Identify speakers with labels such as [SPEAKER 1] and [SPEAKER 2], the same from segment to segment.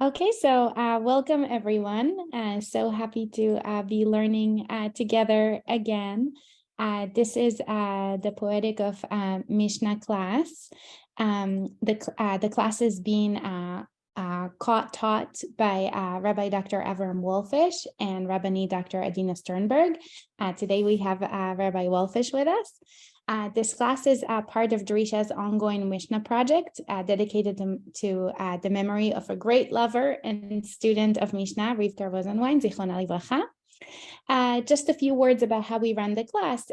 [SPEAKER 1] Okay, so welcome everyone. So happy to be learning together again. This is the Poetic of Mishnah class. The class is being taught by Rabbi Dr. Avram Walfish and Rabbi Dr. Adina Sternberg. Today we have Rabbi Walfish with us. This class is part of Drisha's ongoing Mishnah project dedicated to the memory of a great lover and student of Mishnah, Rivka Rosenwein, Zichron Livracha. Just a few words about how we run the class.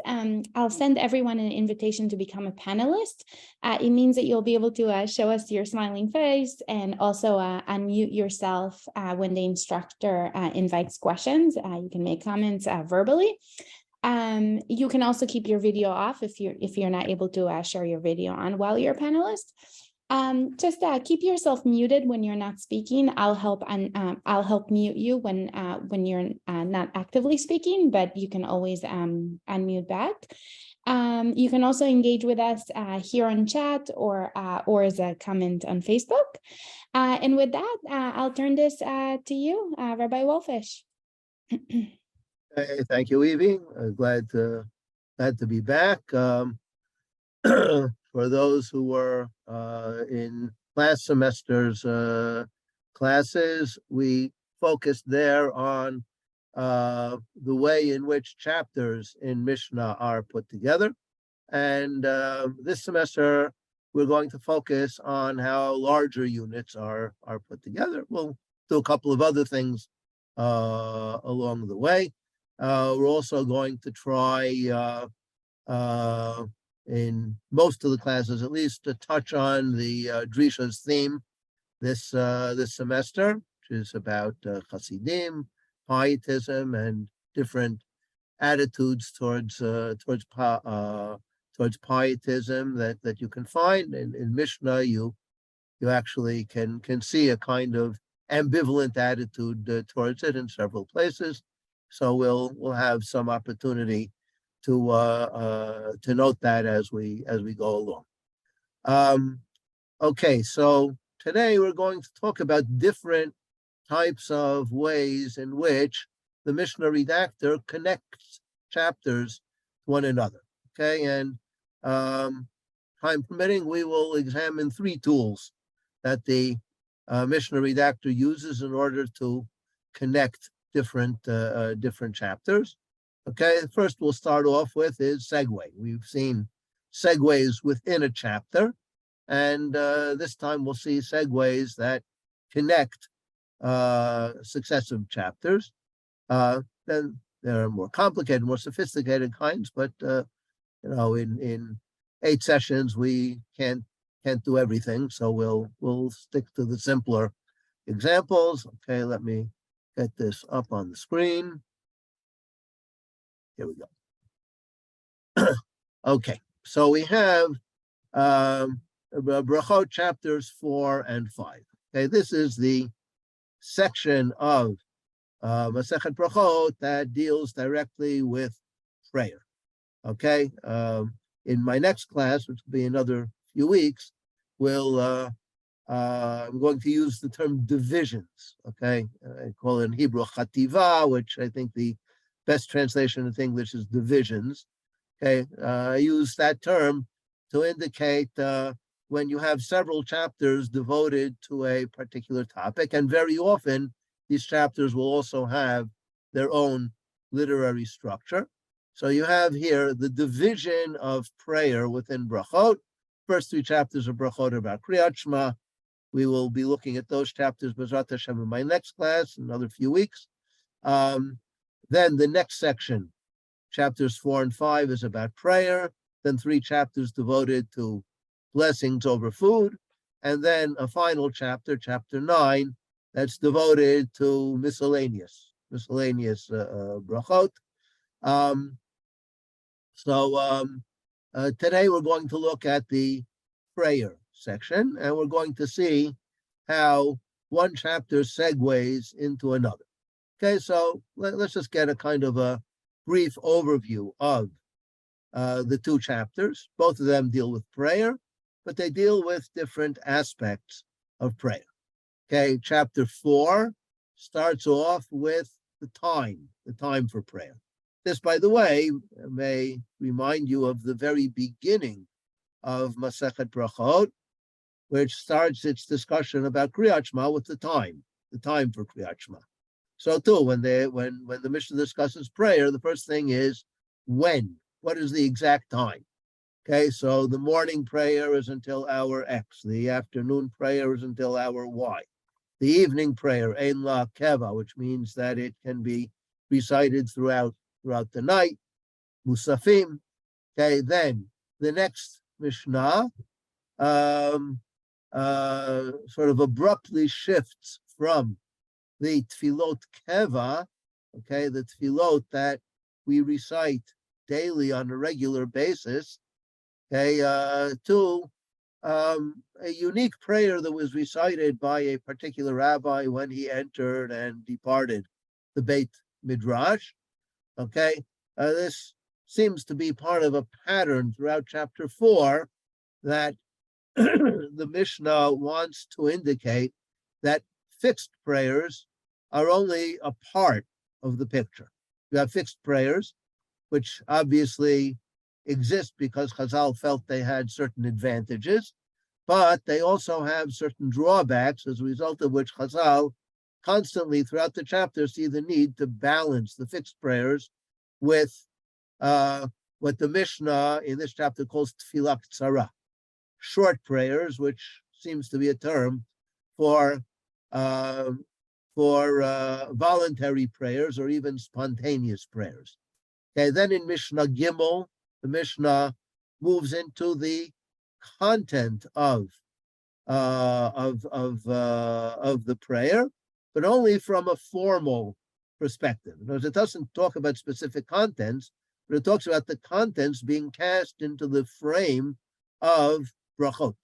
[SPEAKER 1] I'll send everyone an invitation to become a panelist. It means that you'll be able to show us your smiling face and also unmute yourself when the instructor invites questions. You can make comments verbally. You can also keep your video off if you're not able to share your video on while you're a panelist. Just keep yourself muted when you're not speaking. I'll help mute you when you're not actively speaking, but you can always unmute back. You can also engage with us here on chat or as a comment on Facebook. And with that, I'll turn this to you, Rabbi Walfish.
[SPEAKER 2] Hey, thank you, Avie. Glad to be back. For those who were in last semester's classes, we focused there on the way in which chapters in Mishnah are put together. And this semester, we're going to focus on how larger units are put together. We'll do a couple of other things along the way. We're also going to try, in most of the classes at least, to touch on the Drisha's theme this semester, which is about Hasidim, pietism, and different attitudes towards pietism that you can find in Mishnah. You actually can see a kind of ambivalent attitude towards it in several places. So we'll have some opportunity to note that as we go along. Okay, so today we're going to talk about different types of ways in which the Mishnah redactor connects chapters to one another. Okay, and time permitting, we will examine three tools that the Mishnah redactor uses in order to connect different chapters. Okay, first we'll start off with is segue. We've seen segues within a chapter, and this time we'll see segues that connect successive chapters. Then there are more complicated, more sophisticated kinds, but in 8 sessions we can't do everything, so we'll stick to the simpler examples. Okay, let me get this up on the screen. Here we go. Okay, so we have Brachot chapters 4 and 5. Okay, this is the section of Masechet Brachot that deals directly with prayer. Okay, in my next class, which will be another few weeks, I'm going to use the term divisions. Okay, I call it in Hebrew chativa, which I think the best translation into English is divisions. Okay, I use that term to indicate when you have several chapters devoted to a particular topic, and very often these chapters will also have their own literary structure. So you have here the division of prayer within Brachot. First 3 chapters of Brachot are about Kriyat Shema. We will be looking at those chapters, B'ezrat Hashem, in my next class, in another few weeks. Then the next section, chapters 4 and 5, is about prayer. Then 3 chapters devoted to blessings over food. And then a final chapter, chapter 9, that's devoted to miscellaneous brachot. Today we're going to look at the prayer section, and we're going to see how one chapter segues into another. Okay, so let's just get a kind of a brief overview of the 2 chapters. Both of them deal with prayer, but they deal with different aspects of prayer. Okay, chapter 4 starts off with the time for prayer. This, by the way, may remind you of the very beginning of Masechet Brachot, which starts its discussion about Kriyat Shema with the time for Kriyat Shema. So too, when the Mishnah discusses prayer, the first thing is when. What is the exact time? Okay, so the morning prayer is until hour X. The afternoon prayer is until hour Y. The evening prayer, Ein La Keva, which means that it can be recited throughout the night. Musafim. Okay, then the next Mishnah sort of abruptly shifts from the tefillot keva, okay, the tefillot that we recite daily on a regular basis, okay, to a unique prayer that was recited by a particular rabbi when he entered and departed the Beit Midrash. Okay, this seems to be part of a pattern throughout chapter 4 that the Mishnah wants to indicate that fixed prayers are only a part of the picture. You have fixed prayers, which obviously exist because Chazal felt they had certain advantages, but they also have certain drawbacks, as a result of which Chazal constantly throughout the chapter see the need to balance the fixed prayers with what the Mishnah in this chapter calls tefillah tzara, short prayers, which seems to be a term for voluntary prayers or even spontaneous prayers. Okay, then in Mishnah Gimel, the Mishnah moves into the content of the prayer, but only from a formal perspective. In other words, it doesn't talk about specific contents, but it talks about the contents being cast into the frame of brachot,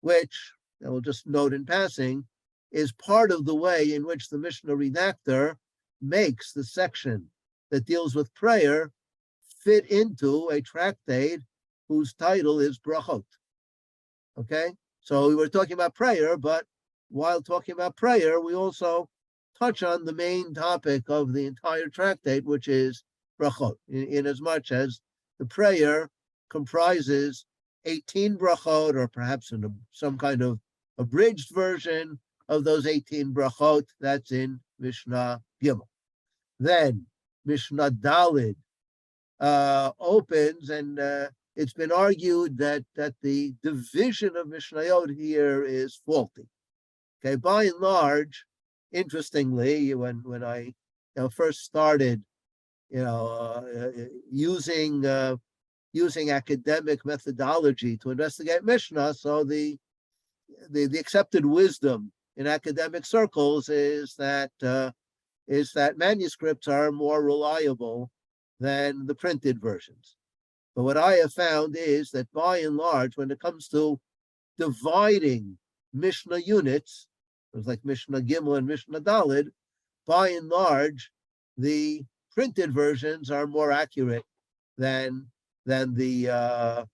[SPEAKER 2] which, I will just note in passing, is part of the way in which the Mishnah redactor makes the section that deals with prayer fit into a tractate whose title is brachot. Okay, so we were talking about prayer, but while talking about prayer, we also touch on the main topic of the entire tractate, which is brachot, in as much as the prayer comprises 18 brachot, or perhaps in some kind of abridged version of those 18 brachot. That's in Mishnah Gimel. Then Mishnah Dalid opens, and it's been argued that the division of Mishnayot here is faulty. Okay, by and large, interestingly, when I first started, using academic methodology to investigate Mishnah, so the accepted wisdom in academic circles is that manuscripts are more reliable than the printed versions. But what I have found is that by and large, when it comes to dividing Mishnah units, it was like Mishnah Gimel and Mishnah Dalid, by and large, the printed versions are more accurate than the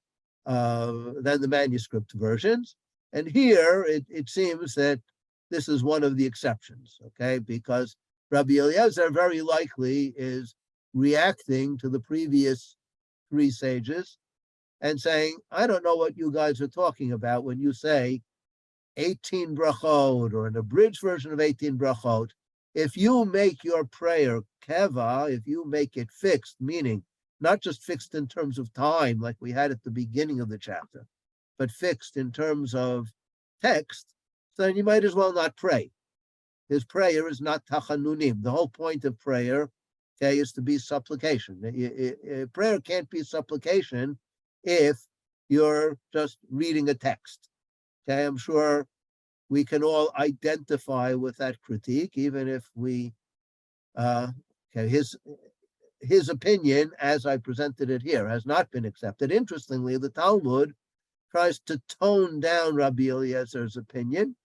[SPEAKER 2] manuscript versions. And here it seems that this is one of the exceptions, okay? Because Rabbi Eliezer very likely is reacting to the previous 3 sages and saying, I don't know what you guys are talking about when you say 18 brachot or an abridged version of 18 brachot. If you make your prayer keva, if you make it fixed, meaning not just fixed in terms of time like we had at the beginning of the chapter, but fixed in terms of text, then you might as well not pray. His prayer is not tachanunim. The whole point of prayer, okay, is to be supplication. Prayer can't be supplication if you're just reading a text. Okay, I'm sure we can all identify with that critique, even if we, his opinion, as I presented it here, has not been accepted. Interestingly, the Talmud tries to tone down Rabbi Eliezer's opinion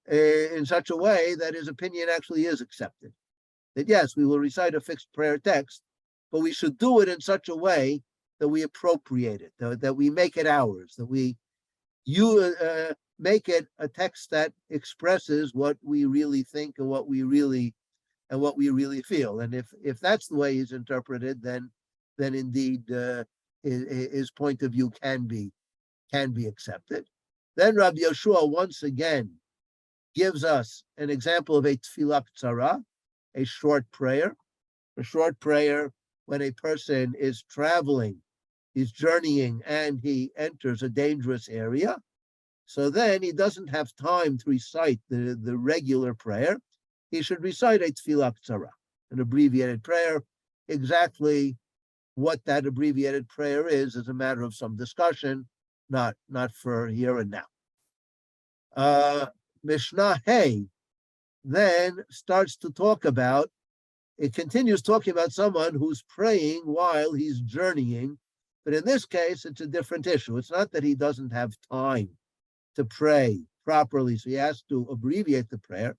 [SPEAKER 2] in such a way that his opinion actually is accepted. That yes, we will recite a fixed prayer text, but we should do it in such a way that we appropriate it, that we make it ours, that we you make it a text that expresses what we really think and what we really feel. And if that's the way he's interpreted, then indeed his point of view can be accepted. Then Rabbi Yeshua once again gives us an example of a tefillah ktsara, a short prayer. A short prayer when a person is traveling, he's journeying, and he enters a dangerous area. So then he doesn't have time to recite the regular prayer. He should recite a tefillah ktsara, an abbreviated prayer. Exactly what that abbreviated prayer is a matter of some discussion, not for here and now. Mishnah Hey then starts to talk about, it continues talking about someone who's praying while he's journeying, but in this case, it's a different issue. It's not that he doesn't have time to pray properly, so he has to abbreviate the prayer.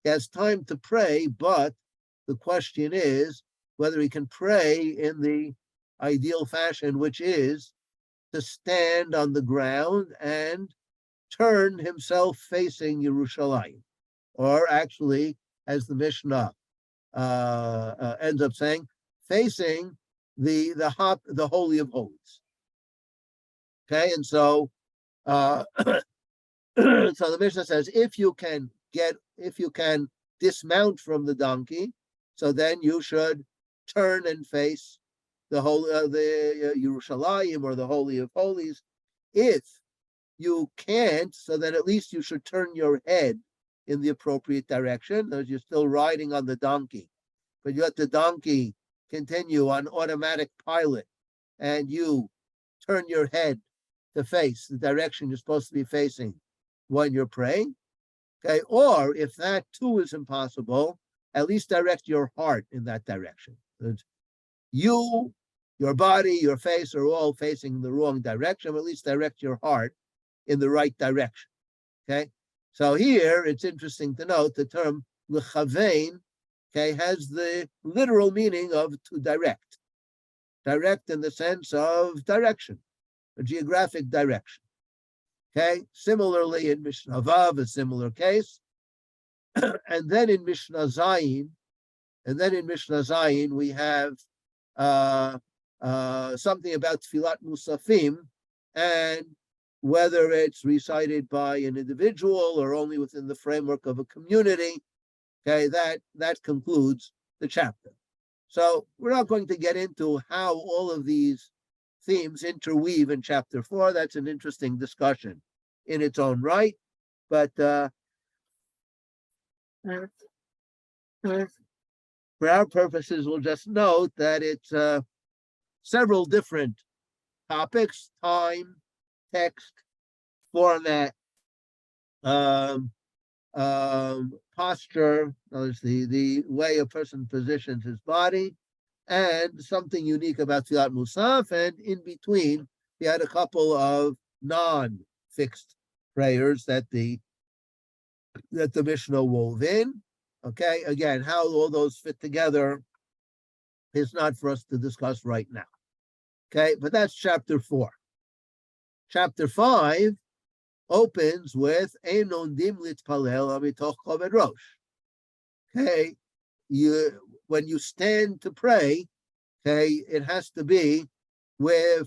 [SPEAKER 2] He has time to pray, but the question is whether he can pray in the ideal fashion, which is to stand on the ground and turn himself facing Yerushalayim, or actually, as the Mishnah ends up saying, facing the Holy of Holies. Okay, and so so the Mishnah says, if you can dismount from the donkey, so then you should turn and face the Yerushalayim, or the Holy of Holies. If you can't, so then at least you should turn your head in the appropriate direction, as you're still riding on the donkey, but you let the donkey continue on automatic pilot, and you turn your head to face the direction you're supposed to be facing when you're praying. Okay, or if that too is impossible, at least direct your heart in that direction. You, your body, your face are all facing the wrong direction, but at least direct your heart in the right direction. Okay, so here it's interesting to note the term lechavein, okay, has the literal meaning of to direct. Direct in the sense of direction, a geographic direction. Okay, similarly in Mishnah Vav, a similar case. and then in Mishnah Zayin, we have something about Tfilat Musafim, and whether it's recited by an individual or only within the framework of a community. Okay, that concludes the chapter. So we're not going to get into how all of these themes interweave in chapter 4. That's an interesting discussion in its own right. But for our purposes, we'll just note that it's several different topics: time, text, format, posture, the way a person positions his body, and something unique about Tfilat Musaf. And in between, we had a couple of non-fixed prayers that the Mishnah wove in. Okay, again, how all those fit together is not for us to discuss right now. Okay, but that's chapter 4. Chapter 5 opens with Ein ondim litpalel mitoch koved rosh. Okay, when you stand to pray, okay, it has to be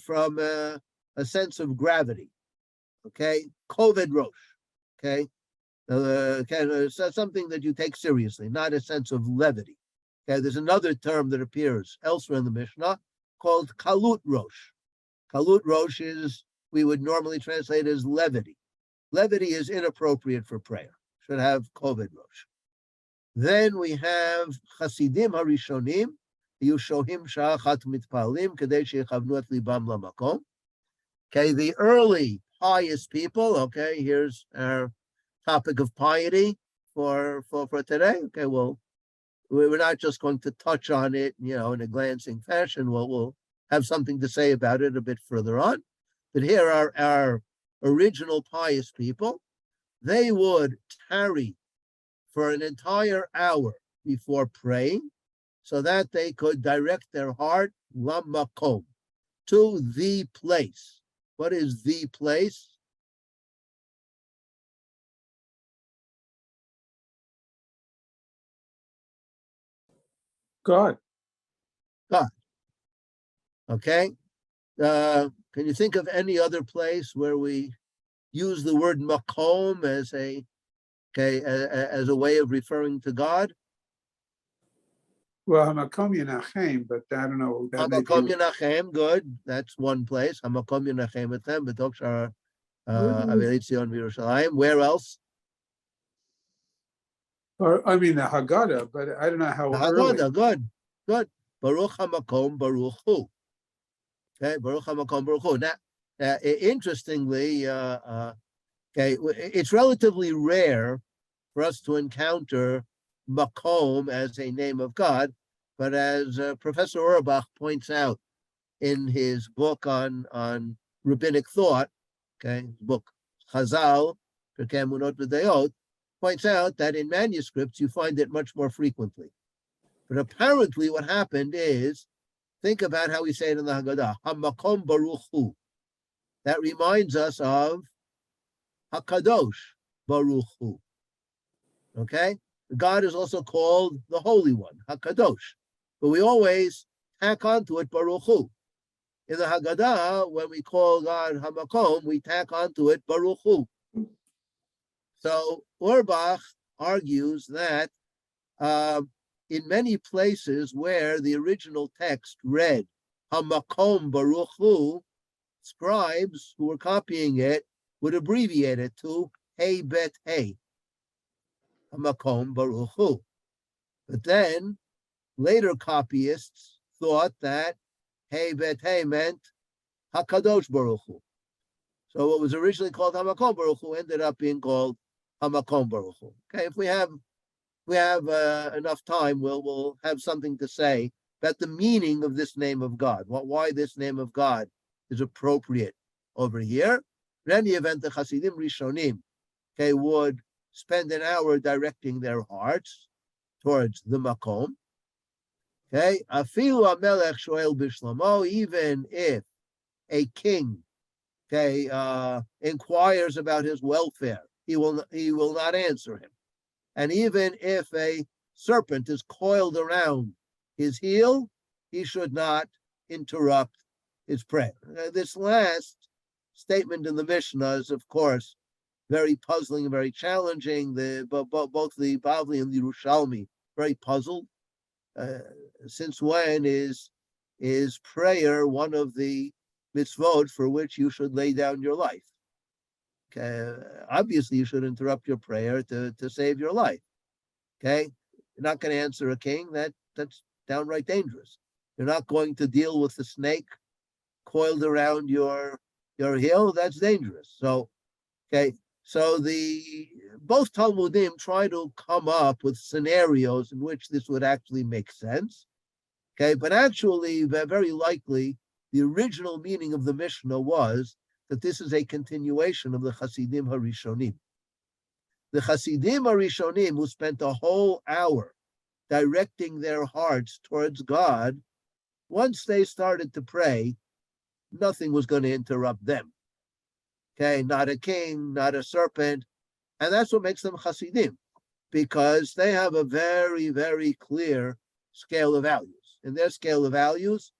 [SPEAKER 2] from a sense of gravity. Okay, koved rosh. Okay, something that you take seriously, not a sense of levity. Okay, there's another term that appears elsewhere in the Mishnah called kalut rosh. Kalut rosh we would normally translate as levity. Levity is inappropriate for prayer. Should have koved rosh. Then we have Chasidim Harishonim, Yushohim Sha'achat Mitpalim, Kadei Shechavnu et Libam Lamakom. Okay, the early pious people. Okay, here's our topic of piety for today. Okay, well, we're not just going to touch on it, in a glancing fashion. We'll have something to say about it a bit further on. But here are our original pious people. They would tarry for an entire hour before praying, so that they could direct their heart lamakom, to the place. What is the place?
[SPEAKER 3] God.
[SPEAKER 2] God. Okay. Can you think of any other place where we use the word makom as a way of referring to God?
[SPEAKER 3] Well, Hamakom Yenachem, but I don't know. That may
[SPEAKER 2] Hamakom
[SPEAKER 3] be.
[SPEAKER 2] Yenachem, good. That's one place. Hamakom Yenachem etem b'tok shar
[SPEAKER 3] Where
[SPEAKER 2] Avei Tzion v'Yerushalayim. Where else?
[SPEAKER 3] or I mean the Haggadah, but I don't know how early.
[SPEAKER 2] Good. Baruch Hamakom Baruch Hu. Okay, Baruch Hamakom Baruch Hu. Now, interestingly, it's relatively rare for us to encounter Makom as a name of God, but as Professor Auerbach points out in his book on rabbinic thought, his book Chazal, Pirkei Emunot V'Dayot, points out that in manuscripts you find it much more frequently. But apparently what happened is, think about how we say it in the Haggadah, Hamakom Baruch Hu. That reminds us of HaKadosh Baruch Hu. Okay? God is also called the Holy One, HaKadosh. But we always tack onto it Baruch Hu. In the Haggadah, when we call God Hamakom, we tack onto it Baruch Hu. So Auerbach argues that in many places where the original text read Hamakom Baruch Hu, scribes who were copying it would abbreviate it to Hey Bet Hey, Hamakom Baruch Hu. But then later copyists thought that Hey Bet Hey meant HaKadosh Baruch Hu. So what was originally called Hamakom Baruch Hu ended up being called Hamakom Baruch Hu. Okay, if we have enough time, we'll have something to say about the meaning of this name of God, why this name of God is appropriate over here. In any event, the Hasidim Rishonim, would spend an hour directing their hearts towards the Makom. Afilu Amelech Shoel Bishlomo, even if a king, inquires about his welfare, he will not answer him. And even if a serpent is coiled around his heel, he should not interrupt his prayer. This last statement in the Mishnah is, of course, very puzzling and very challenging. Both the Bavli and the Yerushalmi very puzzled. Since when is prayer one of the mitzvot for which you should lay down your life? Obviously, you should interrupt your prayer to save your life. You're not going to answer a king. That's downright dangerous. You're not going to deal with the snake coiled around your heel. That's dangerous. So both Talmudim try to come up with scenarios in which this would actually make sense. But actually, very likely, the original meaning of the Mishnah was that this is a continuation of the Hasidim HaRishonim. The Hasidim HaRishonim, who spent a whole hour directing their hearts towards God, once they started to pray, nothing was going to interrupt them. Not a king, not a serpent. And that's what makes them Hasidim, because they have a very, very clear scale of values. In their scale of values,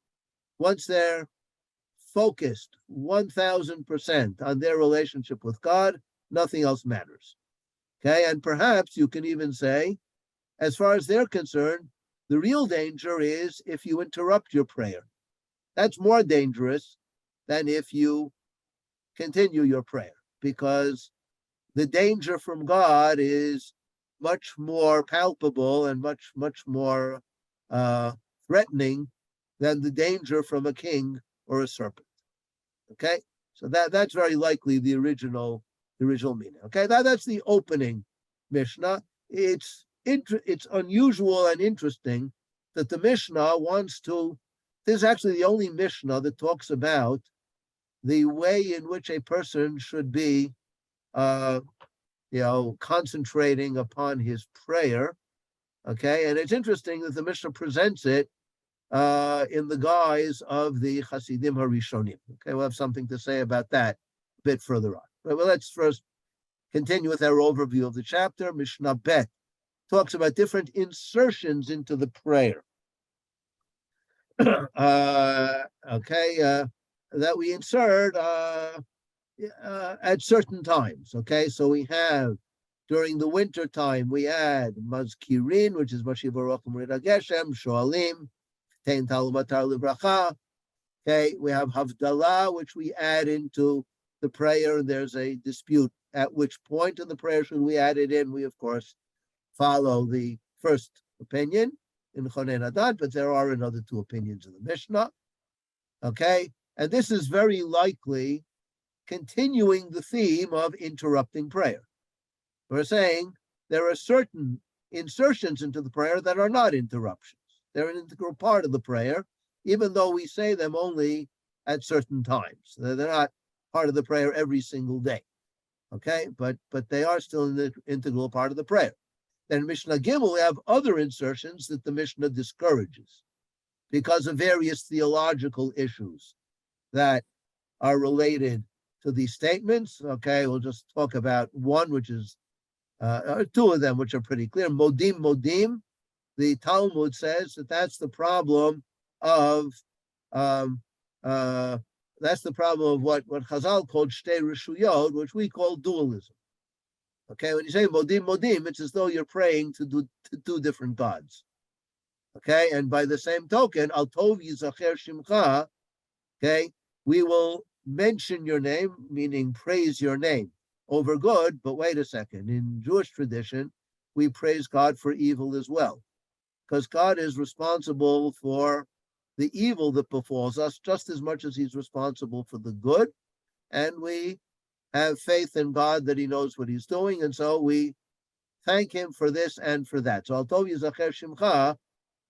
[SPEAKER 2] once they're focused 1000% on their relationship with God, nothing else matters. And perhaps you can even say, as far as they're concerned, the real danger is if you interrupt your prayer. That's more dangerous than if you continue your prayer, because the danger from God is much more palpable and much more threatening than the danger from a king or a serpent. So that's very likely the original meaning. That's the opening Mishnah. It's unusual and interesting that the Mishnah wants to. This is actually the only Mishnah that talks about the way in which a person should be, concentrating upon his prayer. And it's interesting that the Mishnah presents it in the guise of the Hasidim HaRishonim. We'll have something to say about that a bit further on. But let's first continue with our overview of the chapter. Mishnah Bet talks about different insertions into the prayer. that we insert at certain times. Okay, so we have during the winter time we add mazkirin, which is Mashiach Baruch Hu Geshem, shoalim, tein talumatar libracha. Okay, we have havdalah, which we add into the prayer. There's a dispute at which point in the prayer should we add it in. We of course follow the first opinion in Chonen Adat, but there are another two opinions in the Mishnah. Okay, and this is very likely continuing the theme of interrupting prayer. We're saying there are certain insertions into the prayer that are not interruptions. They're an integral part of the prayer, even though we say them only at certain times. They're not part of the prayer every single day. Okay, but they are still an integral part of the prayer. Then Mishnah Gimel, we have other insertions that the Mishnah discourages because of various theological issues that are related to these statements. Okay, we'll just talk about one, which is two of them, which are pretty clear. Modim, modim. The Talmud says that that's the problem of what Chazal called shtei reshuyot, which we call dualism. Okay, when you say modim, modim, it's as though you're praying to two different gods. Okay, and by the same token, al tov yizacher shimcha. Okay, we will mention your name, meaning praise your name over good. But wait a second, in Jewish tradition, we praise God for evil as well, because God is responsible for the evil that befalls us just as much as he's responsible for the good. And we have faith in God that he knows what he's doing. And so we thank him for this and for that. So Al Tov Yizacher Shimcha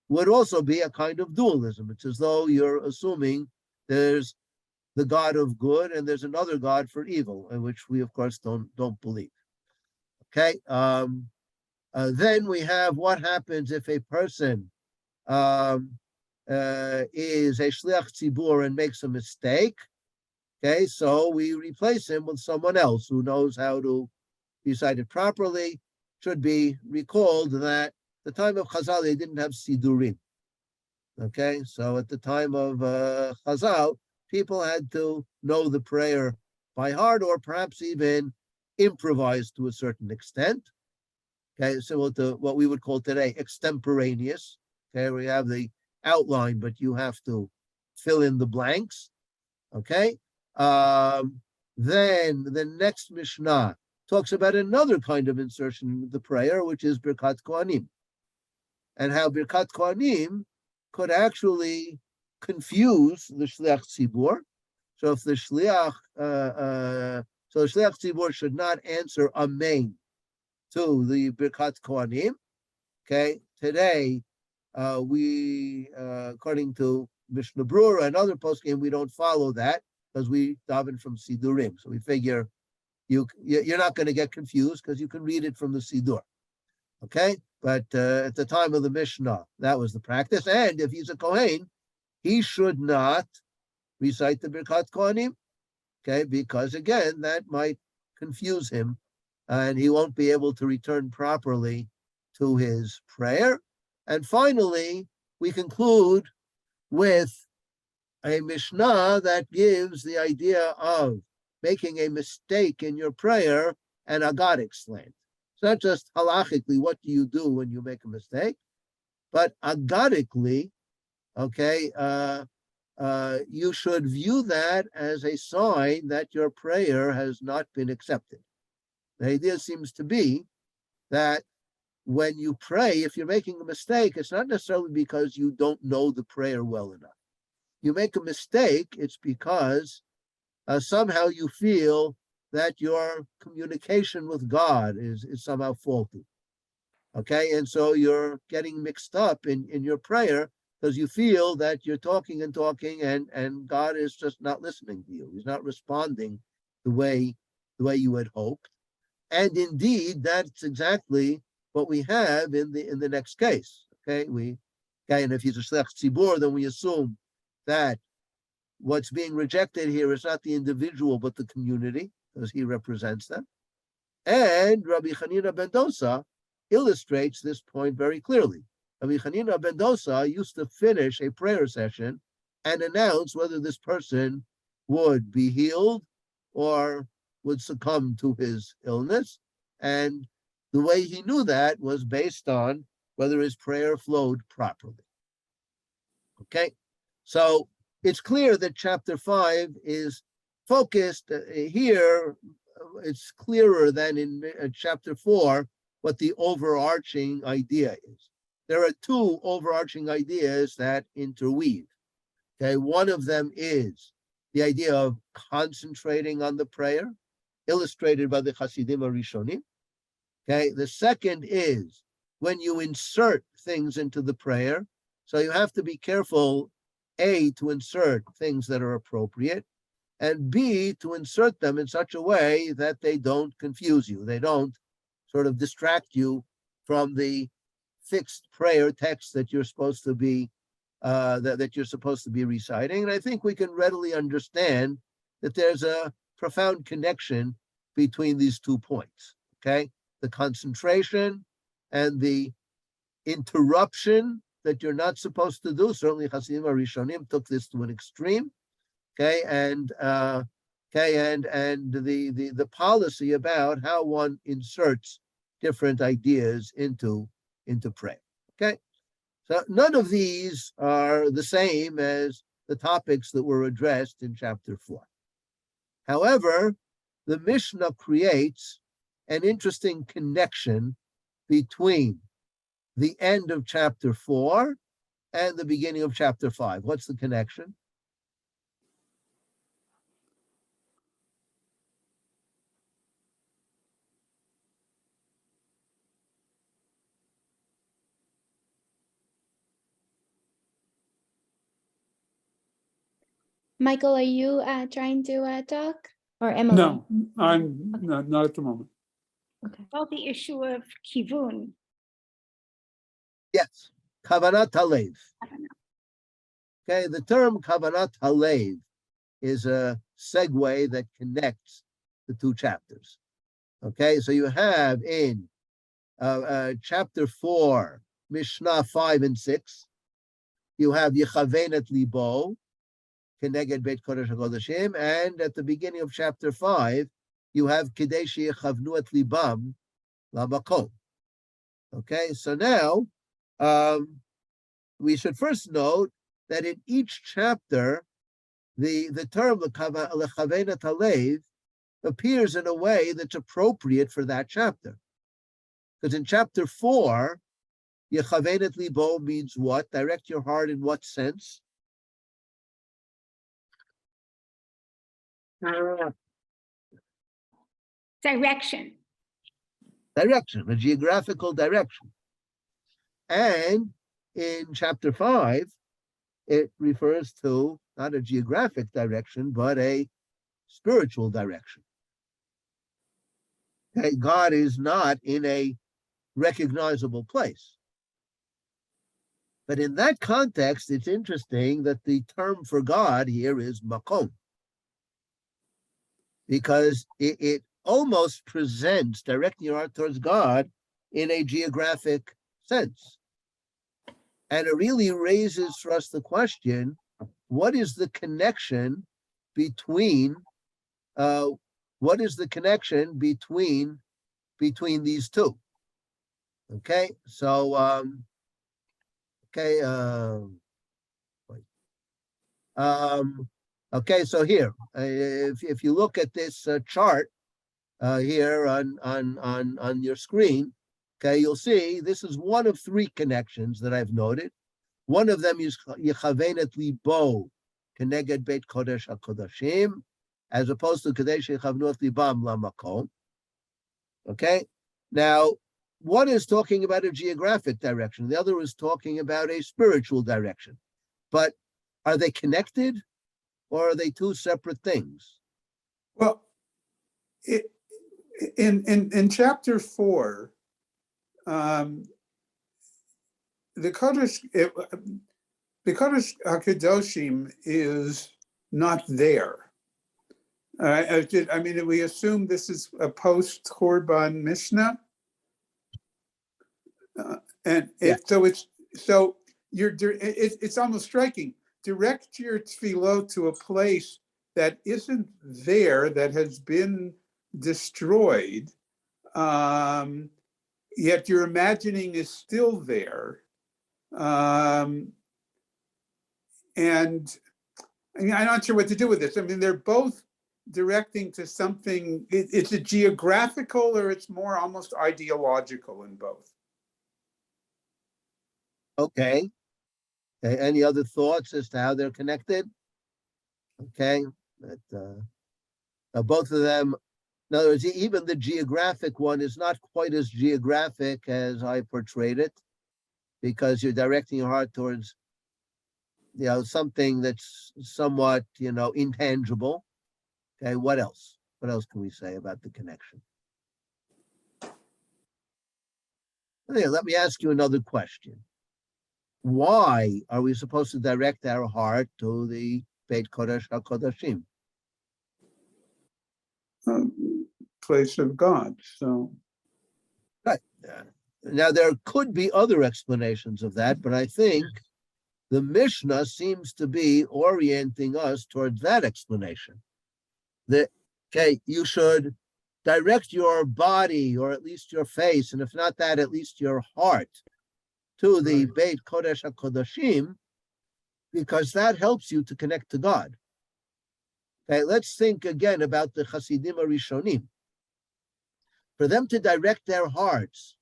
[SPEAKER 2] would also be a kind of dualism. It's as though you're assuming there's the God of good and there's another God for evil, in which we of course don't believe. Okay. Then we have what happens if a person is a shliach tzibur and makes a mistake. Okay, so we replace him with someone else who knows how to recite it properly. Should be recalled that the time of Chazal, they didn't have sidurim. Okay, so at the time of Chazal, people had to know the prayer by heart or perhaps even improvise to a certain extent. Okay, similar to what we would call today extemporaneous. Okay, we have the outline, but you have to fill in the blanks. Okay. Then the next Mishnah talks about another kind of insertion in the prayer, which is Birkat Kohanim, and how Birkat Kohanim could actually confuse the Shliach Tzibur. So if the Shliach Tzibur should not answer Amen to the Birkat Kohanim. Okay, today we, according to Mishnah Brura and other poskim, we don't follow that, because we daven from Sidurim. So we figure you're not going to get confused because you can read it from the Sidur. Okay? But at the time of the Mishnah, that was the practice. And if he's a Kohen, he should not recite the Birkat Kohanim. Okay? Because again, that might confuse him and he won't be able to return properly to his prayer. And finally, we conclude with a Mishnah that gives the idea of making a mistake in your prayer an aggadic slant. It's not just halakhically, what do you do when you make a mistake, but aggadically, okay, you should view that as a sign that your prayer has not been accepted. The idea seems to be that when you pray, if you're making a mistake, it's not necessarily because you don't know the prayer well enough. You make a mistake, it's because somehow you feel that your communication with God is somehow faulty. Okay, and so you're getting mixed up in your prayer because you feel that you're talking and God is just not listening to you. He's not responding the way you had hoped. And indeed, that's exactly what we have in the next case. Okay, and if he's a shliach tzibur, then we assume that what's being rejected here is not the individual, but the community, because he represents them. And Rabbi Chanina ben Dosa illustrates this point very clearly. Rabbi Hanina ben Dosa used to finish a prayer session and announce whether this person would be healed or would succumb to his illness. And the way he knew that was based on whether his prayer flowed properly. Okay, so it's clear that chapter 5 is focused here. It's clearer than in chapter 4 what the overarching idea is. There are two overarching ideas that interweave. Okay, one of them is the idea of concentrating on the prayer, illustrated by the Hasidim Arishonim. Okay, the second is when you insert things into the prayer. So you have to be careful, A, to insert things that are appropriate, and B, to insert them in such a way that they don't confuse you. They don't sort of distract you from the fixed prayer text that you're supposed to be reciting. And I think we can readily understand that there's a profound connection between these 2 points. Okay, the concentration and the interruption that you're not supposed to do. Certainly, Hasidim Arishonim took this to an extreme. Okay, and the policy about how one inserts different ideas into prayer. Okay, so none of these are the same as the topics that were addressed in chapter 4. However, the Mishnah creates an interesting connection between the end of chapter 4 and the beginning of chapter 5. What's the connection?
[SPEAKER 1] Michael, are you trying to talk? Or Emily?
[SPEAKER 3] No, I'm not at the moment.
[SPEAKER 1] Okay.
[SPEAKER 4] About the issue of kivun.
[SPEAKER 2] Yes, kavanat halev. Okay, the term kavanat halev is a segue that connects the 2 chapters. Okay, so you have in chapter 4, Mishnah 5 and 6, you have Yechavenet Libo, Keneged Beit Kodesh HaKodashim, and at the beginning of chapter 5, you have Kidei Sheyechavnu et Libam Lamakom. Okay, so now we should first note that in each chapter, the term Lechavenet Halev appears in a way that's appropriate for that chapter. Because in chapter 4, Yechavenet Libo means what? Direct your heart in what sense?
[SPEAKER 4] Direction.
[SPEAKER 2] Direction, a geographical direction. And in chapter 5, it refers to not a geographic direction, but a spiritual direction. Okay, God is not in a recognizable place. But in that context, it's interesting that the term for God here is makom, because it almost presents directing your heart towards God in a geographic sense. And it really raises for us the question, what is the connection between these 2? Okay, so okay, so here, if you look at this chart here on your screen, okay, you'll see this is one of 3 connections that I've noted. One of them is Yechavenet Libo Keneged Beit Kodesh HaKodashim, as opposed to Kidei Sheyechavnu et Libam Lamakom. Okay, now one is talking about a geographic direction, the other is talking about a spiritual direction. But are they connected, or are they 2 separate things?
[SPEAKER 3] Well, in chapter 4, the Kodesh HaKadoshim is not there. I mean, we assume this is a post-Korban Mishnah, so So it's almost striking. Direct your tefillah to a place that isn't there, that has been destroyed, yet your imagining is still there. And I mean, I'm not sure what to do with this. I mean, they're both directing to something. It's a geographical, or it's more almost ideological in both.
[SPEAKER 2] Okay. Any other thoughts as to how they're connected? Okay. Both of them, in other words, even the geographic one is not quite as geographic as I portrayed it, because you're directing your heart towards, something that's somewhat, intangible. Okay, what else? What else can we say about the connection? Okay, let me ask you another question. Why are we supposed to direct our heart to the Beit Kodesh HaKodashim?
[SPEAKER 3] Place of God. So,
[SPEAKER 2] Right. Now, there could be other explanations of that, but I think the Mishnah seems to be orienting us towards that explanation. That, okay, you should direct your body, or at least your face, and if not that, at least your heart, to the Beit Kodesh HaKodashim, because that helps you to connect to God. Okay, let's think again about the Hasidim Arishonim. For them to direct their hearts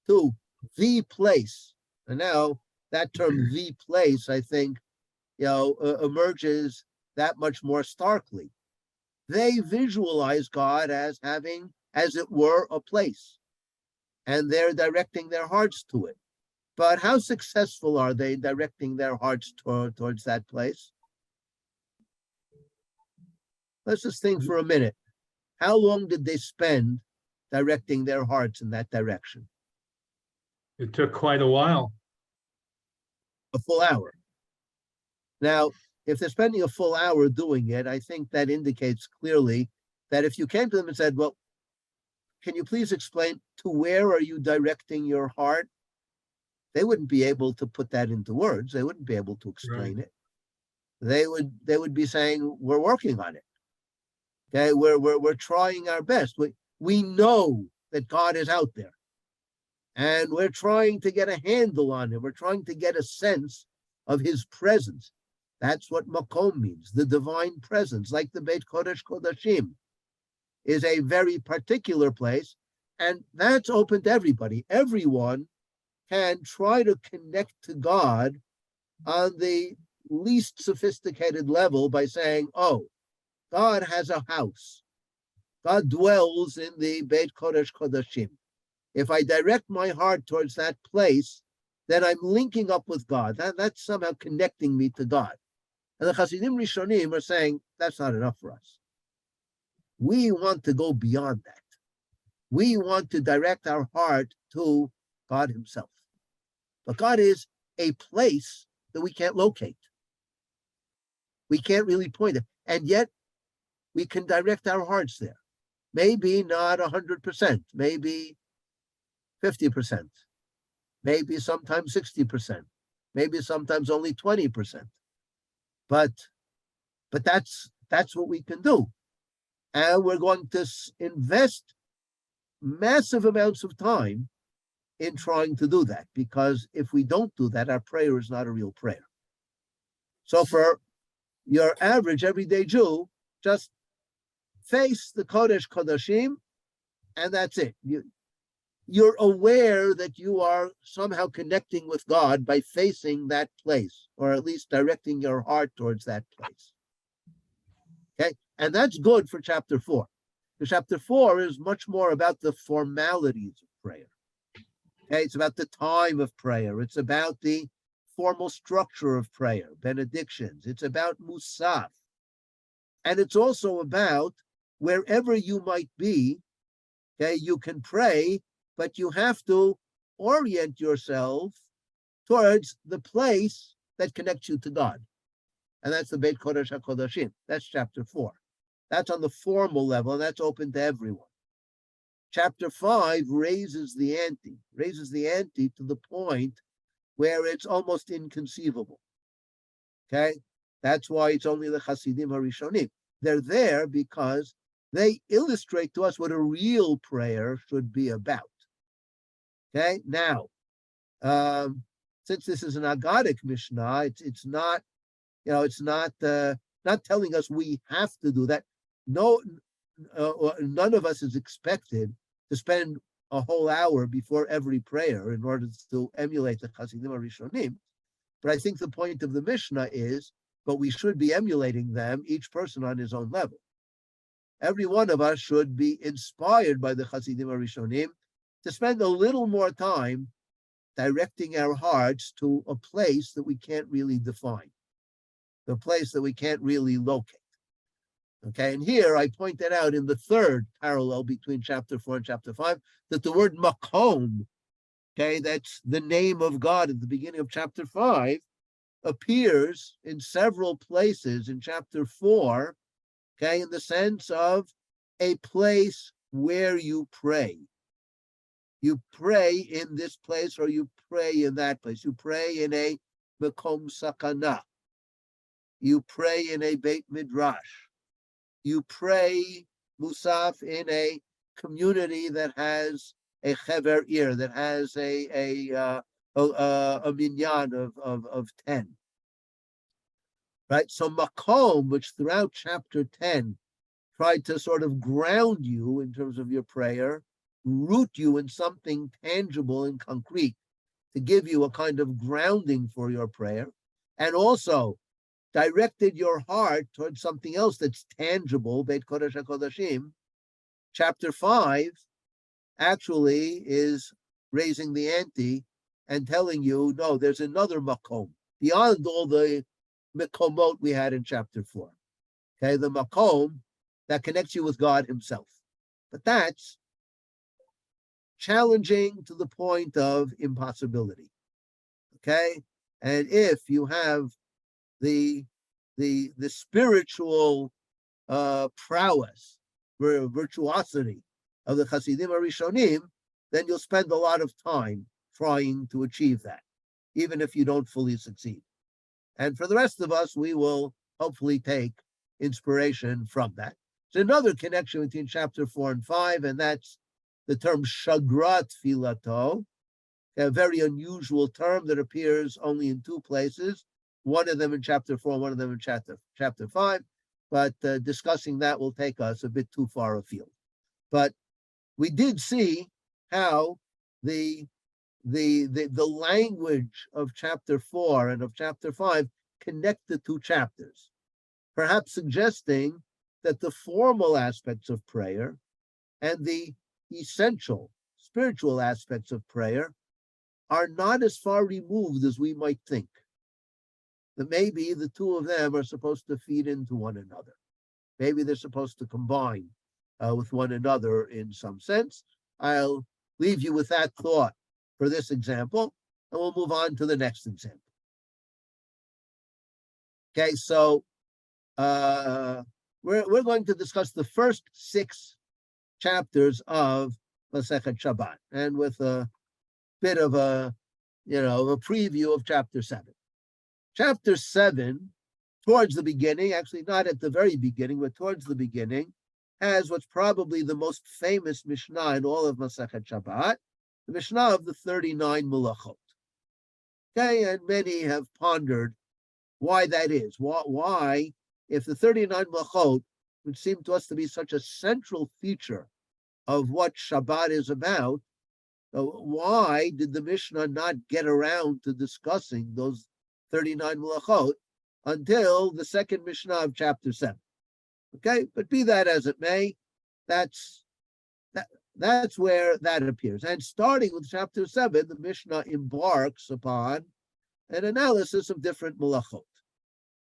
[SPEAKER 2] to the place, and now that term "the place," I think, emerges that much more starkly. They visualize God as having, as it were, a place, and they're directing their hearts to it. But how successful are they directing their hearts towards that place? Let's just think for a minute. How long did they spend directing their hearts in that direction?
[SPEAKER 5] It took quite a while.
[SPEAKER 2] A full hour. Now, if they're spending a full hour doing it, I think that indicates clearly that if you came to them and said, well, can you please explain to where are you directing your heart? They wouldn't be able to put that into words. They wouldn't be able to explain it. They would be saying, we're working on it. Okay, we're trying our best. We know that God is out there, and we're trying to get a handle on him. We're trying to get a sense of his presence. That's what makom means, the divine presence, like the Beit Kodesh Kodashim is a very particular place, and that's open to everybody. Everyone can try to connect to God on the least sophisticated level by saying, oh, God has a house. God dwells in the Beit Kodesh Kodashim. If I direct my heart towards that place, then I'm linking up with God. That's somehow connecting me to God. And the Hasidim Rishonim are saying, that's not enough for us. We want to go beyond that. We want to direct our heart to God himself. But God is a place that we can't locate. We can't really point it. And yet, we can direct our hearts there. Maybe not 100%, maybe 50%, maybe sometimes 60%, maybe sometimes only 20%. But that's what we can do. And we're going to invest massive amounts of time in trying to do that, because if we don't do that, our prayer is not a real prayer. So for your average everyday Jew, just face the Kodesh Kodashim, and that's it. You're aware that you are somehow connecting with God by facing that place, or at least directing your heart towards that place. Okay, and that's good for chapter 4. Because chapter 4 is much more about the formalities of prayer. Okay, it's about the time of prayer. It's about the formal structure of prayer, benedictions. It's about musaf. And it's also about wherever you might be, okay, you can pray, but you have to orient yourself towards the place that connects you to God. And that's the Beit Kodesh HaKodashim. That's chapter 4. That's on the formal level, and that's open to everyone. Chapter 5 raises the ante to the point where it's almost inconceivable. Okay, that's why it's only the Hasidim Harishonim. They're there because they illustrate to us what a real prayer should be about. Okay, now, since this is an aggadic Mishnah, it's not, it's not telling us we have to do that. No, none of us is expected to spend a whole hour before every prayer in order to emulate the Hasidim Harishonim. But I think the point of the Mishnah is, but we should be emulating them, each person on his own level. Every one of us should be inspired by the Hasidim Harishonim to spend a little more time directing our hearts to a place that we can't really define, the place that we can't really locate. Okay, and here I pointed out in the third parallel between chapter 4 and chapter 5 that the word makom, okay, that's the name of God at the beginning of chapter 5, appears in several places in chapter 4, okay, in the sense of a place where you pray. You pray in this place or you pray in that place. You pray in a makom sakana. You pray in a Beit Midrash. You pray musaf in a community that has a chever ir, that has a minyan of 10. Right? So makom, which throughout chapter 10 tried to sort of ground you in terms of your prayer, root you in something tangible and concrete to give you a kind of grounding for your prayer, and also directed your heart towards something else that's tangible, Beit Kodesh HaKodashim. Chapter 5 actually is raising the ante and telling you, no, there's another makom, beyond all the makomot we had in chapter 4. Okay, the makom that connects you with God himself. But that's challenging to the point of impossibility. Okay, and if you have the spiritual prowess, virtuosity of the Hasidim Harishonim, then you'll spend a lot of time trying to achieve that, even if you don't fully succeed. And for the rest of us, we will hopefully take inspiration from that. There's another connection between chapter 4 and 5, and that's the term shagrat filato, a very unusual term that appears only in 2 places, one of them in chapter 4, one of them in chapter 5, but discussing that will take us a bit too far afield. But we did see how the language of chapter 4 and of chapter 5 connect the 2 chapters, perhaps suggesting that the formal aspects of prayer and the essential spiritual aspects of prayer are not as far removed as we might think. That maybe the 2 of them are supposed to feed into one another. Maybe they're supposed to combine with one another in some sense. I'll leave you with that thought for this example, and we'll move on to the next example. Okay, so we're going to discuss the first 6 chapters of Masechet Shabbat, and with a bit of a preview of chapter 7. Chapter 7, towards the beginning, actually not at the very beginning, but towards the beginning, has what's probably the most famous Mishnah in all of Masechet Shabbat, the Mishnah of the 39 Melachot. Okay, and many have pondered why that is. Why, if the 39 Melachot would seem to us to be such a central feature of what Shabbat is about, why did the Mishnah not get around to discussing those 39 Melachot until the second Mishnah of chapter 7? Okay, but be that as it may, that's where that appears. And starting with chapter 7, the Mishnah embarks upon an analysis of different Melachot.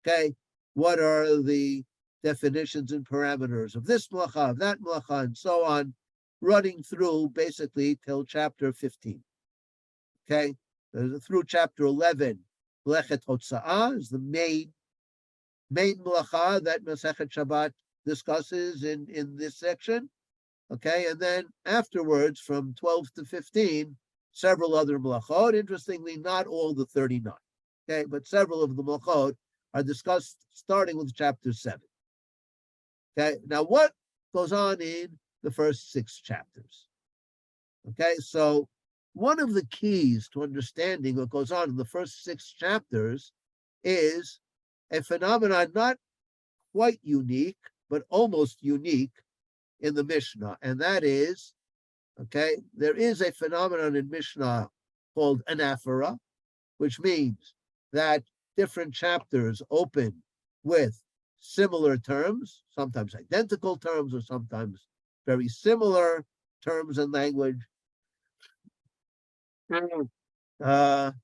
[SPEAKER 2] Okay, what are the definitions and parameters of this Melacha, of that Melacha, and so on, running through basically till chapter 15. Okay, through chapter 11, Melechet Hotza'ah is the main Melacha that Masechet Shabbat discusses in this section. Okay, and then afterwards, from 12 to 15, several other melachot. Interestingly, not all the 39. Okay, but several of the melachot are discussed starting with chapter 7. Okay, now what goes on in the first 6 chapters? Okay, so one of the keys to understanding what goes on in the first 6 chapters is a phenomenon not quite unique, but almost unique in the Mishnah. And that is, okay, there is a phenomenon in Mishnah called anaphora, which means that different chapters open with similar terms, sometimes identical terms, or sometimes very similar terms and language. But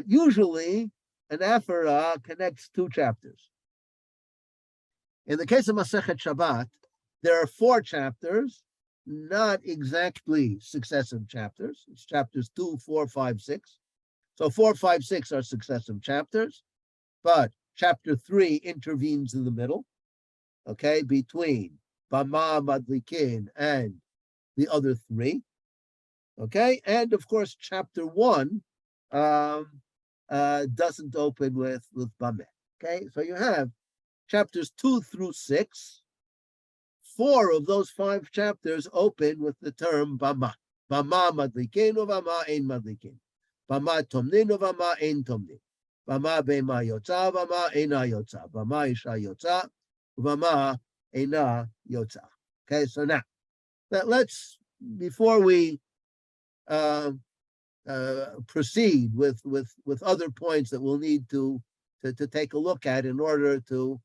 [SPEAKER 2] usually, anaphora connects 2 chapters. In the case of Masechet Shabbat, there are 4 chapters, not exactly successive chapters. It's chapters 2, 4, 5, 6. So 4, 5, 6 are successive chapters, but chapter 3 intervenes in the middle, okay, between Bama, Madlikin, and the other 3, okay? And of course, chapter 1 doesn't open with Bameh, okay? So you have chapters 2 through 6. 4 of those 5 chapters open with the term Bama. Bama Madlikin, Bama Ein Madlikin. Bama Tomnin, Bama Ein Tomnin. Bama Bema Yotza, Bama Eina Yotza. Bama Isha Yotza, Bama Eina Yotza. Okay, so now, let's, before we proceed with other points that we'll need to take a look at in order to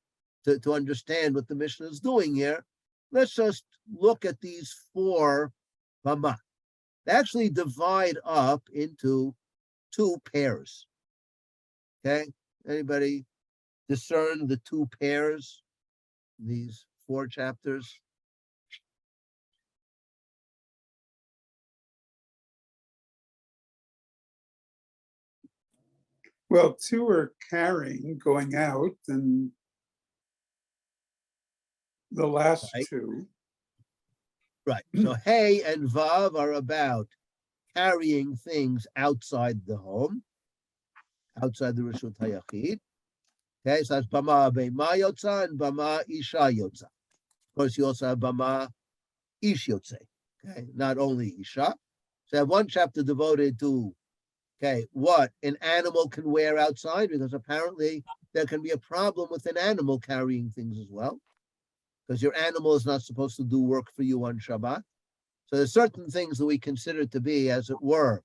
[SPEAKER 2] understand what the Mishnah is doing here, let's just look at these 4 bama. They actually divide up into 2 pairs. Okay, anybody discern the 2 pairs, these 4 chapters?
[SPEAKER 3] Well, 2 are carrying, going out, and the last
[SPEAKER 2] Right.
[SPEAKER 3] 2.
[SPEAKER 2] Right. So Hey and Vav are about carrying things outside the home, outside the Rishut HaYachid. Okay, so that's Bama Beima Yotza and Bama Isha Yotza. Of course, you also have Bama Ish Yotze. Okay, not only Isha. So I have 1 chapter devoted to, okay, what an animal can wear outside, because apparently there can be a problem with an animal carrying things as well, because your animal is not supposed to do work for you on Shabbat. So there's certain things that we consider to be, as it were,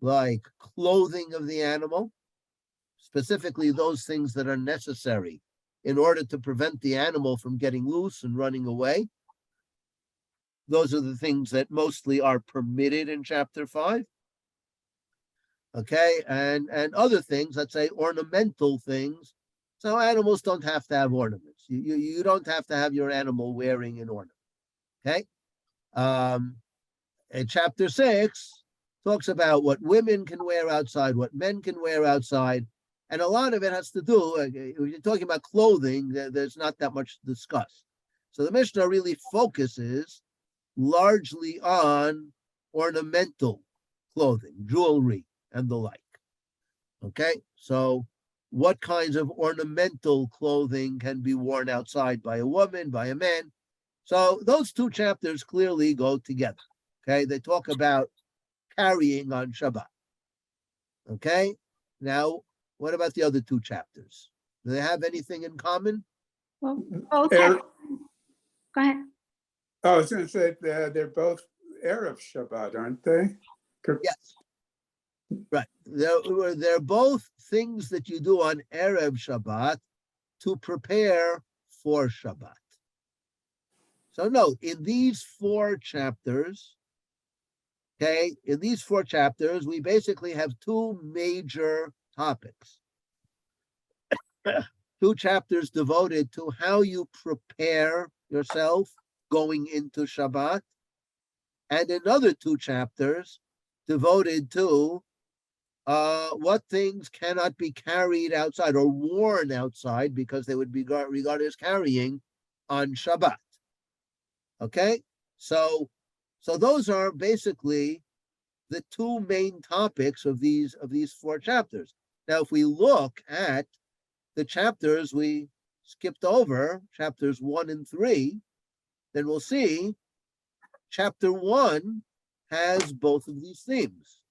[SPEAKER 2] like clothing of the animal, specifically those things that are necessary in order to prevent the animal from getting loose and running away. Those are the things that mostly are permitted in chapter 5. Okay, and other things, let's say ornamental things. So animals don't have to have ornaments. You don't have to have your animal wearing an ornament. Okay. And chapter 6 talks about what women can wear outside, what men can wear outside, and a lot of it has to do, when you're talking about clothing, there's not that much to discuss. So the Mishnah really focuses largely on ornamental clothing, jewelry, and the like. Okay, so what kinds of ornamental clothing can be worn outside by a woman, by a man? So those 2 chapters clearly go together. Okay, they talk about carrying on Shabbat. Okay, now what about the other 2 chapters? Do they have anything in common?
[SPEAKER 4] Well, both
[SPEAKER 3] Er-
[SPEAKER 4] have, go ahead.
[SPEAKER 3] Oh, I was going to say they're both Erev Shabbat, aren't they?
[SPEAKER 2] Yes. Right. They're both things that you do on Erev Shabbat to prepare for Shabbat. So note, in these 4 chapters, okay, we basically have 2 major topics. 2 chapters devoted to how you prepare yourself going into Shabbat, and another 2 chapters devoted to what things cannot be carried outside or worn outside because they would be regarded as carrying on Shabbat. Okay, so those are basically the two main topics of these four chapters. Now, if we look at the chapters we skipped over, chapters 1 and 3, then we'll see chapter 1 has both of these themes.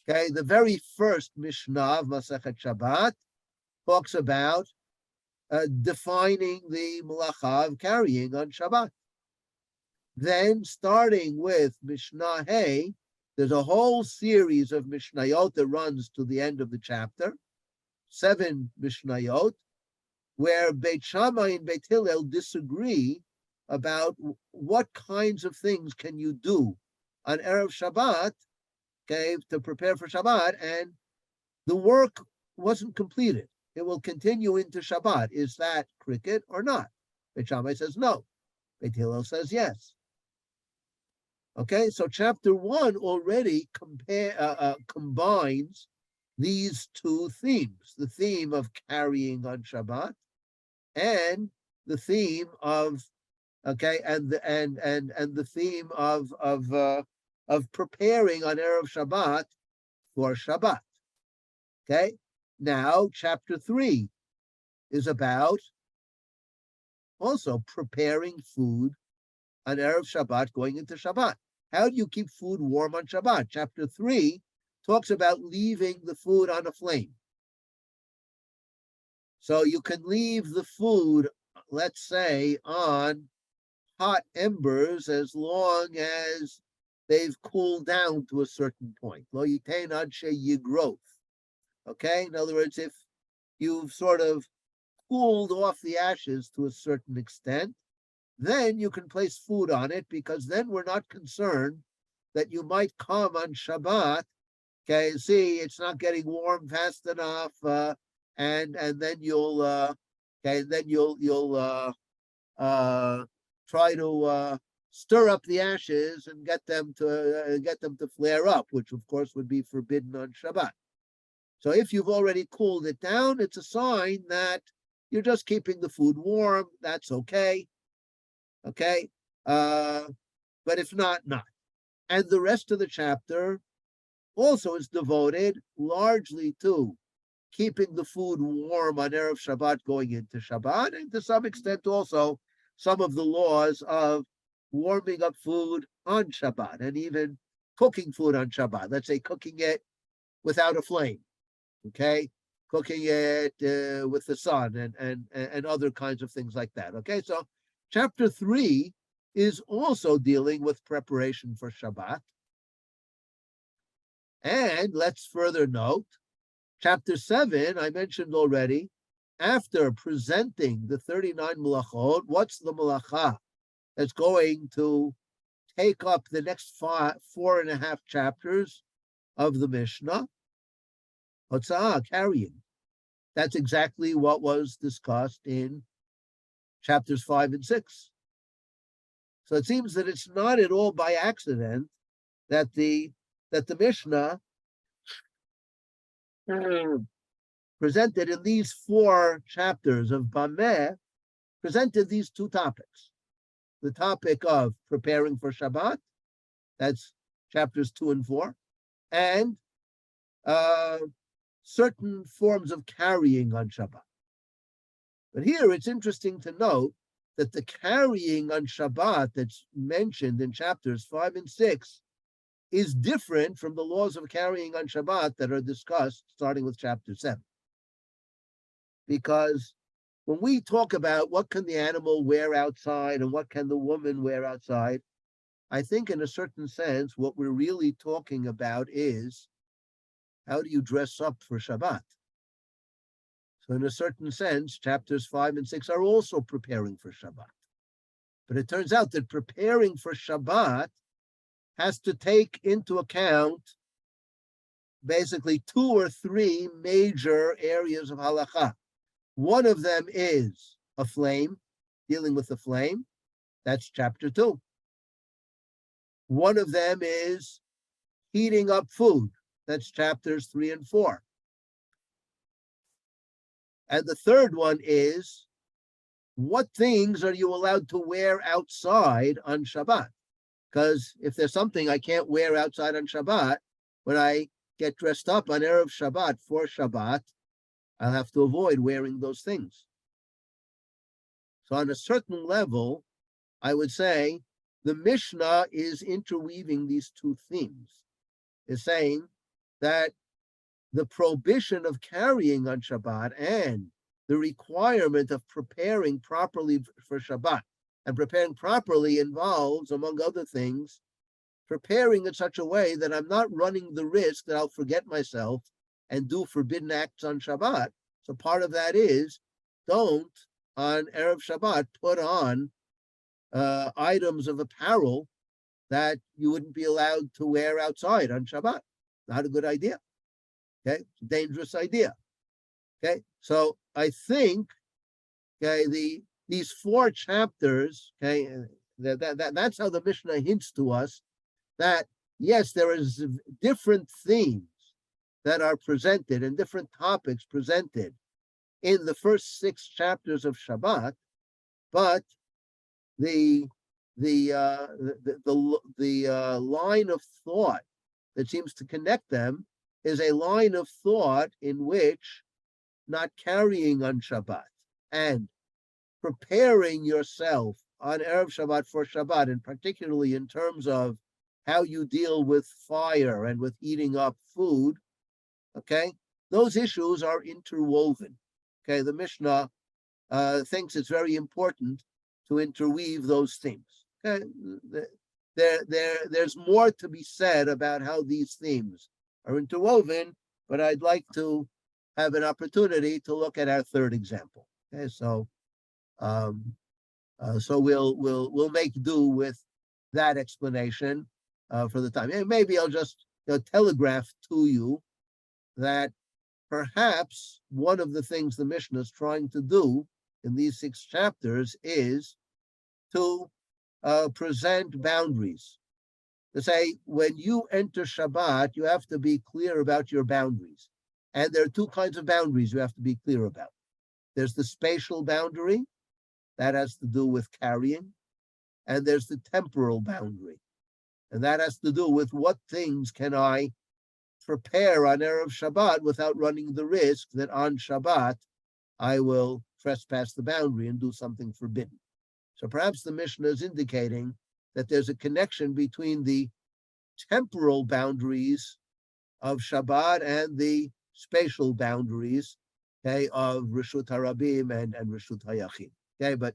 [SPEAKER 2] Okay, the very first Mishnah of Masechet Shabbat talks about defining the malacha of carrying on Shabbat. Then, starting with Mishnah Hey, there's a whole series of Mishnayot that runs to the end of the chapter, 7 Mishnayot, where Beit Shammai and Beit Hillel disagree about what kinds of things can you do on Erev Shabbat, okay, to prepare for Shabbat, and the work wasn't completed. It will continue into Shabbat. Is that cricket or not? Beit Shammai says no. Beit Hillel says yes. Okay, so chapter 1 already combines these two themes: the theme of carrying on Shabbat, and the theme of the theme of preparing on Erev Shabbat for Shabbat. Okay, now chapter 3 is about also preparing food on Erev Shabbat going into Shabbat. How do you keep food warm on Shabbat? Chapter 3 talks about leaving the food on a flame. So you can leave the food, let's say, on hot embers as long as they've cooled down to a certain point. Lo yitain ad sheyigrof. Okay, in other words, if you've sort of cooled off the ashes to a certain extent, then you can place food on it, because then we're not concerned that you might come on Shabbat, okay, see it's not getting warm fast enough, and then you'll try to stir up the ashes and get them to flare up, which of course would be forbidden on Shabbat. So if you've already cooled it down, it's a sign that you're just keeping the food warm. That's okay. Okay, but if not, not. And the rest of the chapter also is devoted largely to keeping the food warm on Erev Shabbat going into Shabbat, and to some extent also some of the laws of warming up food on Shabbat, and even cooking food on Shabbat. Let's say cooking it without a flame, okay? Cooking it with the sun, and other kinds of things like that, okay? So chapter 3 is also dealing with preparation for Shabbat. And let's further note, chapter 7, I mentioned already, after presenting the 39 malachot, what's the malacha that's going to take up the next 4.5 chapters of the Mishnah? Hotzah, carrying. That's exactly what was discussed in chapters 5 and 6. So it seems that it's not at all by accident that the Mishnah presented in these 4 chapters of Bameh, presented these 2 topics. The topic of preparing for Shabbat, that's chapters 2 and 4, and certain forms of carrying on Shabbat. But here it's interesting to note that the carrying on Shabbat that's mentioned in chapters 5 and 6 is different from the laws of carrying on Shabbat that are discussed starting with chapter 7. Because when we talk about what can the animal wear outside and what can the woman wear outside, I think in a certain sense, what we're really talking about is how do you dress up for Shabbat? So in a certain sense, chapters 5 and 6 are also preparing for Shabbat. But it turns out that preparing for Shabbat has to take into account basically 2 or 3 major areas of halakha. One of them is a flame, dealing with the flame. That's chapter 2. One of them is heating up food. That's chapters 3 and 4. And the third one is, what things are you allowed to wear outside on Shabbat? Because if there's something I can't wear outside on Shabbat, when I get dressed up on Erev Shabbat for Shabbat, I'll have to avoid wearing those things. So on a certain level, I would say the Mishnah is interweaving these two themes. It's saying that the prohibition of carrying on Shabbat and the requirement of preparing properly for Shabbat, and preparing properly involves, among other things, preparing in such a way that I'm not running the risk that I'll forget myself and do forbidden acts on Shabbat. So part of that is, don't, on Erev Shabbat, put on items of apparel that you wouldn't be allowed to wear outside on Shabbat. Not a good idea. Okay, it's a dangerous idea. Okay, so I think, okay, these 4 chapters, okay, that's how the Mishnah hints to us that yes, there is different themes that are presented and different topics presented in the first 6 chapters of Shabbat, but the line of thought that seems to connect them is a line of thought in which not carrying on Shabbat and preparing yourself on Erev Shabbat for Shabbat, and particularly in terms of how you deal with fire and with eating up food, okay, those issues are interwoven. Okay, the Mishnah thinks it's very important to interweave those themes. Okay, there's more to be said about how these themes are interwoven, but I'd like to have an opportunity to look at our third example. Okay, so we'll make do with that explanation for the time. And maybe I'll just telegraph to you that perhaps one of the things the Mishnah is trying to do in these 6 chapters is to present boundaries. To say, when you enter Shabbat, you have to be clear about your boundaries. And there are 2 kinds of boundaries you have to be clear about. There's the spatial boundary, that has to do with carrying, and there's the temporal boundary, and that has to do with what things can I prepare on Erev Shabbat without running the risk that on Shabbat I will trespass the boundary and do something forbidden. So perhaps the Mishnah is indicating that there's a connection between the temporal boundaries of Shabbat and the spatial boundaries, okay, of Reshut HaRabim and Reshut HaYachid. Okay, but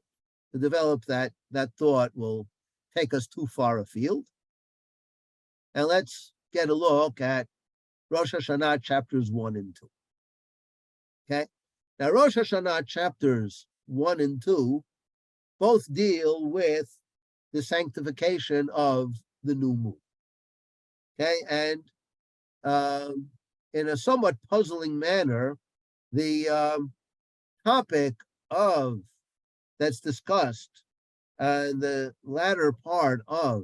[SPEAKER 2] to develop that thought will take us too far afield. And let's get a look at Rosh Hashanah chapters 1 and 2. Okay, now Rosh Hashanah chapters 1 and 2 both deal with the sanctification of the new moon. Okay, and in a somewhat puzzling manner, the topic of that's discussed in the latter part of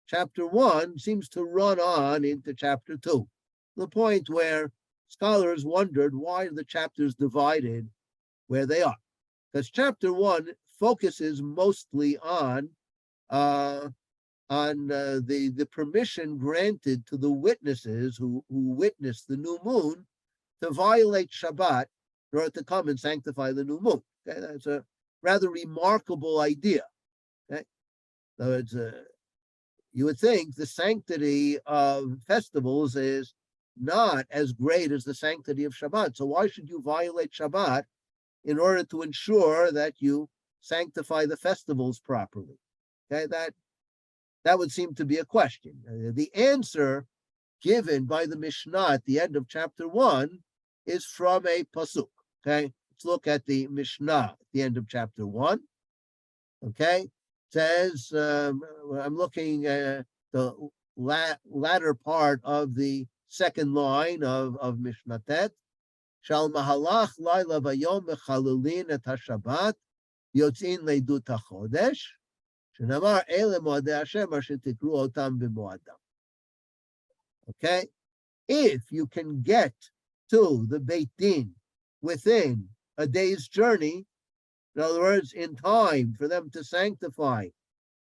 [SPEAKER 2] chapter 1 seems to run on into chapter 2, the point where scholars wondered why the chapters divided where they are. Because chapter 1 focuses mostly on the permission granted to the witnesses who witnessed the new moon to violate Shabbat in order to come and sanctify the new moon. Okay, that's a rather remarkable idea. Okay, so it's you would think the sanctity of festivals is not as great as the sanctity of Shabbat. So why should you violate Shabbat in order to ensure that you sanctify the festivals properly? Okay, that would seem to be a question. The answer given by the Mishnah at the end of chapter 1 is from a pasuk. Okay, let's look at the Mishnah at the end of chapter 1. Okay, it says, I'm looking at the latter part of the second line of Mishnah Tet. Shal mahalach laila vayom mechalulin et hashabat yotzin leidut hachodesh shenamar ele moadei Hashem asher tikru otam b'moadam. Okay, if you can get to the Beit Din within a day's journey, in other words, in time for them to sanctify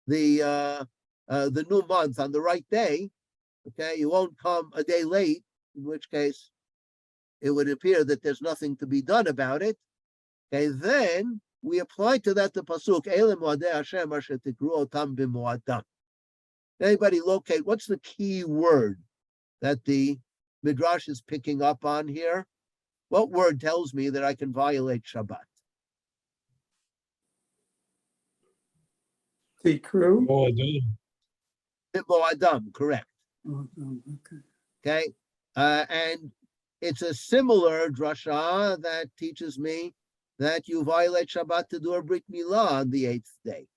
[SPEAKER 2] the the new month on the right day, okay, you won't come a day late, in which case it would appear that there's nothing to be done about it. Okay, then we apply to that the pasuk, Ele moadei Hashem asher tikru otam b'moadam. Anybody locate what's the key word that the Midrash is picking up on here? What word tells me that I can violate Shabbat?
[SPEAKER 3] Tikru.
[SPEAKER 5] Oh, dude.
[SPEAKER 2] B'moadam, correct.
[SPEAKER 3] Okay.
[SPEAKER 2] Okay, and it's a similar drasha that teaches me that you violate Shabbat to do a Brit Milah on the 8th day,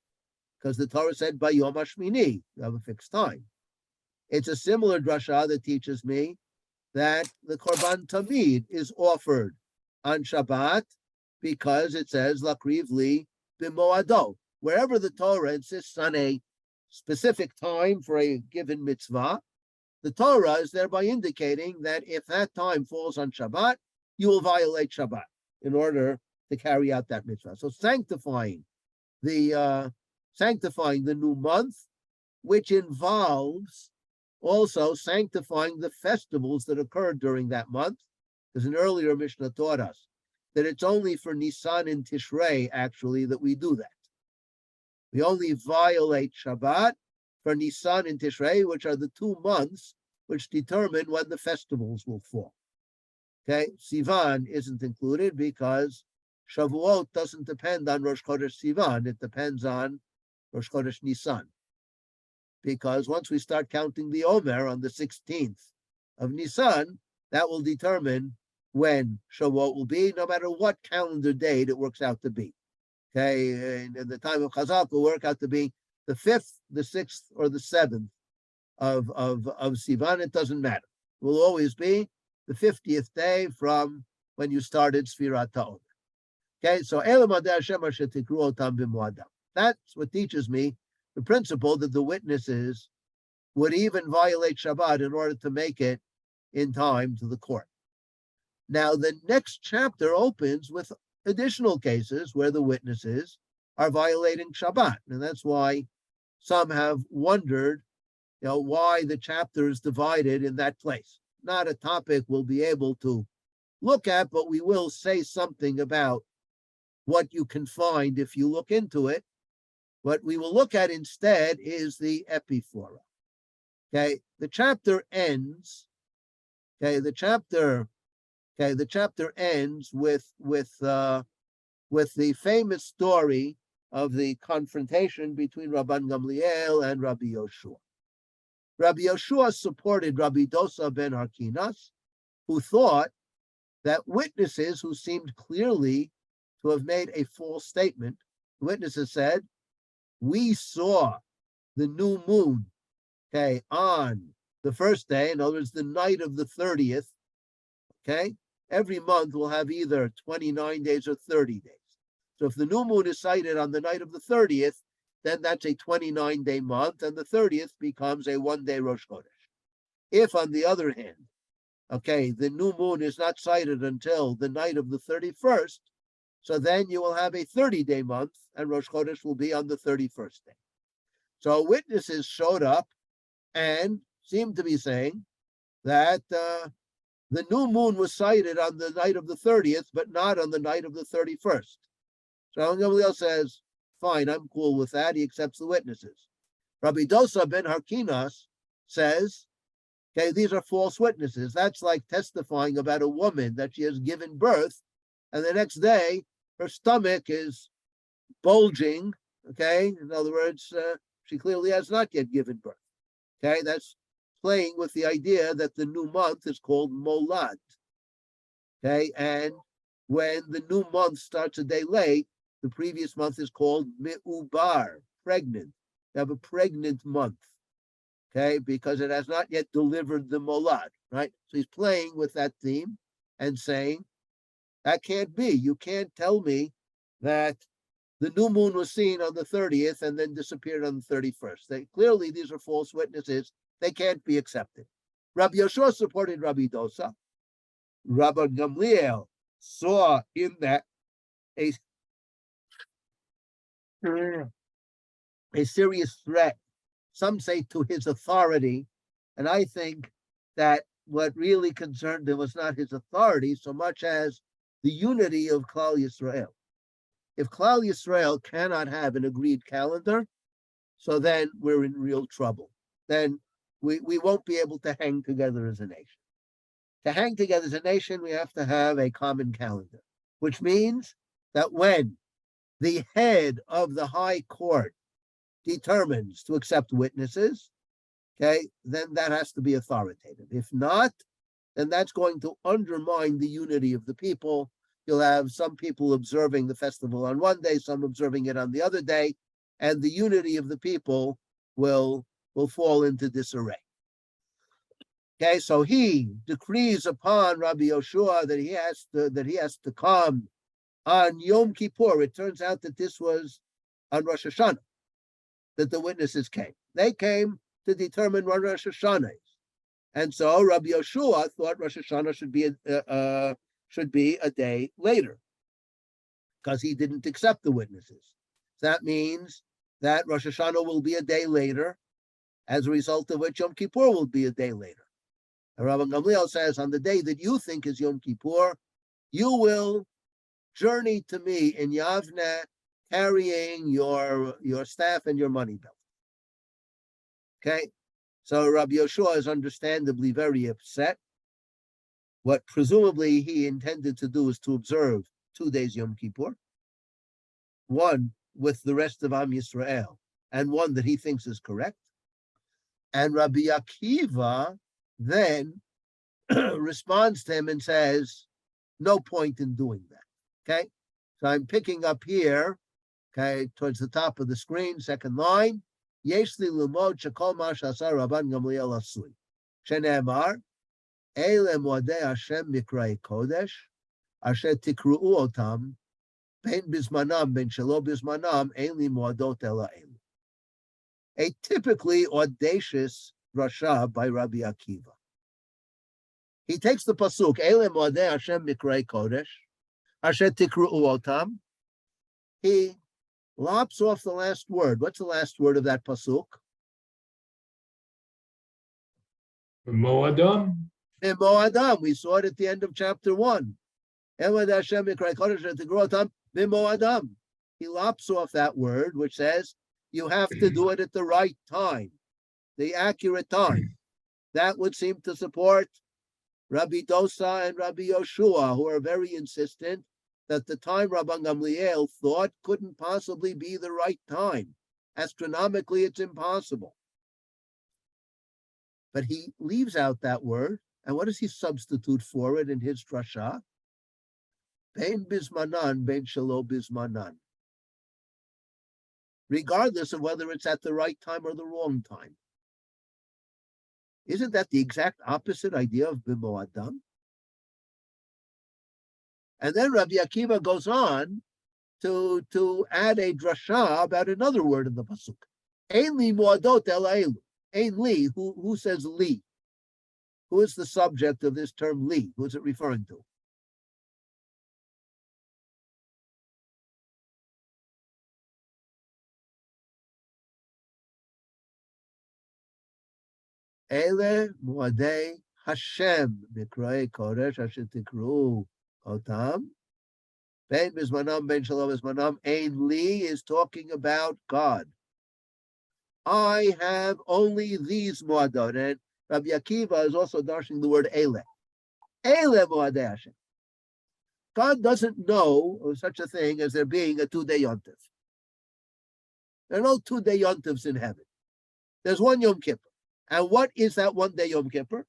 [SPEAKER 2] because the Torah said by Yom HaShmini, you have a fixed time. It's a similar drasha that teaches me that the Korban Tamid is offered on Shabbat because it says Lakriv li b'moado. Wherever the Torah insists on a specific time for a given mitzvah, the Torah is thereby indicating that if that time falls on Shabbat, you will violate Shabbat in order to carry out that mitzvah. So sanctifying the new month, which involves also sanctifying the festivals that occurred during that month. There's an earlier Mishnah taught us that it's only for Nisan and Tishrei actually that we do that. We only violate Shabbat for Nisan and Tishrei, which are the 2 months which determine when the festivals will fall. Okay, Sivan isn't included because Shavuot doesn't depend on Rosh Chodesh Sivan, it depends on Rosh Chodesh Nisan. Because once we start counting the Omer on the 16th of Nisan, that will determine when Shavuot will be, no matter what calendar date it works out to be. Okay, and the time of Chazak will work out to be the 5th, the 6th, or the 7th of Sivan. It doesn't matter. It will always be the 50th day from when you started Sfirat HaOmer. Okay, so that's what teaches me the principle that the witnesses would even violate Shabbat in order to make it in time to the court. Now, the next chapter opens with additional cases where the witnesses are violating Shabbat. And that's why some have wondered, why the chapter is divided in that place. Not a topic we'll be able to look at, but we will say something about what you can find if you look into it. What we will look at instead is the epiphora. Okay, the chapter ends. Okay, the chapter ends with the famous story of the confrontation between Rabban Gamliel and Rabbi Yoshua. Rabbi Yoshua supported Rabbi Dosa ben Harkinas, who thought that witnesses who seemed clearly to have made a false statement, witnesses said, we saw the new moon, okay, on the first day, in other words, the night of the 30th, okay? Every month will have either 29 days or 30 days. So if the new moon is sighted on the night of the 30th, then that's a 29-day month, and the 30th becomes a 1-day Rosh Chodesh. If, on the other hand, okay, the new moon is not sighted until the night of the 31st, so then you will have a 30-day month, and Rosh Chodesh will be on the 31st day. So witnesses showed up and seemed to be saying that the new moon was sighted on the night of the 30th, but not on the night of the 31st. So Gamliel says, fine, I'm cool with that. He accepts the witnesses. Rabbi Dosa ben Harkinas says, okay, these are false witnesses. That's like testifying about a woman that she has given birth, and the next day her stomach is bulging, okay? In other words, she clearly has not yet given birth, okay? That's playing with the idea that the new month is called Molad, okay? And when the new month starts a day late, the previous month is called Me'ubar, pregnant. You have a pregnant month, okay? Because it has not yet delivered the Molad, right? So he's playing with that theme and saying, that can't be. You can't tell me that the new moon was seen on the 30th and then disappeared on the 31st. Clearly, these are false witnesses. They can't be accepted. Rabbi Yoshua supported Rabbi Dosa. Rabbi Gamliel saw in that a serious threat some say to his authority. And I think that what really concerned him was not his authority so much as the unity of Klal Yisrael. If Klal Yisrael cannot have an agreed calendar, so then we're in real trouble. Then we won't be able to hang together as a nation. To hang together as a nation, we have to have a common calendar, which means that when the head of the high court determines to accept witnesses, okay, then that has to be authoritative. If not, then that's going to undermine the unity of the people. You'll have some people observing the festival on one day, some observing it on the other day, and the unity of the people will fall into disarray. Okay, so he decrees upon Rabbi Yoshua that he has to come on Yom Kippur. It turns out that this was on Rosh Hashanah that the witnesses came. They came to determine what Rosh Hashanah is, and so Rabbi Yoshua thought Rosh Hashanah should be a day later because he didn't accept the witnesses. So that means that Rosh Hashanah will be a day later, as a result of which Yom Kippur will be a day later. And Rabbi Gamliel says, on the day that you think is Yom Kippur, you will journey to me in Yavne carrying your staff and your money belt. Okay, so Rabbi Yoshua is understandably very upset. What presumably he intended to do is to observe 2 days Yom Kippur, one with the rest of Am Yisrael, and one that he thinks is correct. And Rabbi Akiva then responds to him and says, no point in doing that. Okay, so I'm picking up here, okay, towards the top of the screen, second line. Yesh li lumod shekol ma shasar Rabban Gamliel asui. Shene'emar, Eile moadei Hashem mikrai kodesh, asher tikru'u otam, ben bizmanam, ben shelo bizmanam, ein li moadot ela elu. A typically audacious rasha by Rabbi Akiva. He takes the pasuk, Eile moadei Hashem mikrai kodesh, asher tikru'u otam. He lops off the last word. What's the last word of that pasuk?
[SPEAKER 5] Moadam.
[SPEAKER 2] B'moadam. We saw it at the end of chapter 1. He lops off that word, which says you have to do it at the right time, the accurate time. That would seem to support Rabbi Dosa and Rabbi Yoshua, who are very insistent that the time Rabban Gamliel thought couldn't possibly be the right time. Astronomically, it's impossible. But he leaves out that word, and what does he substitute for it in his drasha? Ben bismanan, ben shelo bismanan. Regardless of whether it's at the right time or the wrong time. Isn't that the exact opposite idea of b'moadam? And then Rabbi Akiva goes on to add a drasha about another word in the pasuk. Ein li moadot ela elu. Ein li, who says li? Who is the subject of this term li? Who is it referring to? Ele moadei Hashem mikrai kodesh asher tikru otam. Ben bizmanam, ben shalom bizmanam. Ein li is talking about God. I have only these moadot. And Rabbi Akiva is also dashing the word ele. Ele moadei Hashem. God doesn't know of such a thing as there being a 2-day yontif. There are no 2-day yontifs in heaven. There's one Yom Kippur. And what is that 1-day Yom Kippur?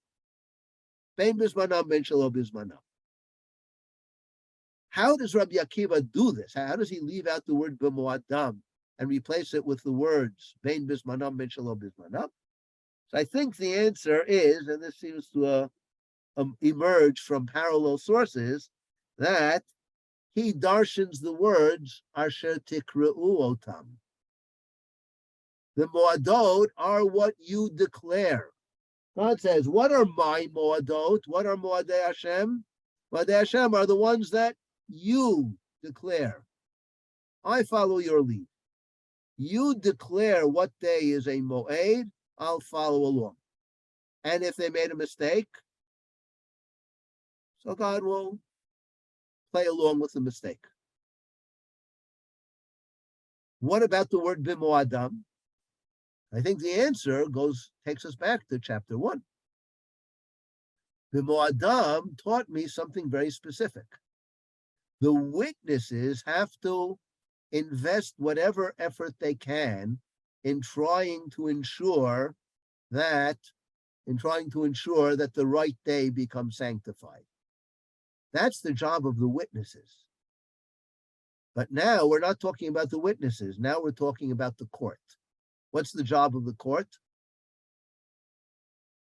[SPEAKER 2] Ben bizmanam, ben shalom bizmanam. How does Rabbi Akiva do this? How does he leave out the word b'moadam and replace it with the words ben bismanam, ben shalom bismanam? So I think the answer is, and this seems to emerge from parallel sources, that he darshans the words asher tikra'u otam. The moadot are what you declare. God says, what are my moadot? What are moadei Hashem? Moadei Hashem are the ones that you declare. I follow your lead. You declare what day is a moed, I'll follow along. And if they made a mistake, so God will play along with the mistake. What about the word b'moadam? I think the answer takes us back to chapter 1. B'moadam taught me something very specific. The witnesses have to invest whatever effort they can in trying to ensure that the right day becomes sanctified. That's the job of the witnesses. But now we're not talking about the witnesses. Now we're talking about the court. What's the job of the court?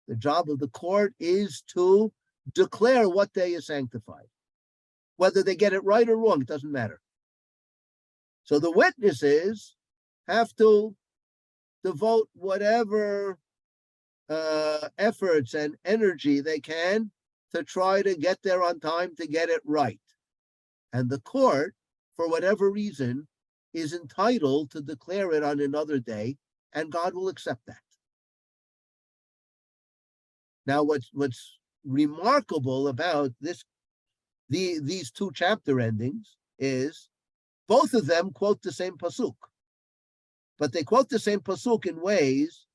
[SPEAKER 2] The job of the court is to declare what day is sanctified. Whether they get it right or wrong, it doesn't matter. So the witnesses have to devote whatever efforts and energy they can to try to get there on time to get it right. And the court, for whatever reason, is entitled to declare it on another day, and God will accept that. Now, what's remarkable about these two chapter endings is both of them quote the same pasuk, but they quote the same pasuk in ways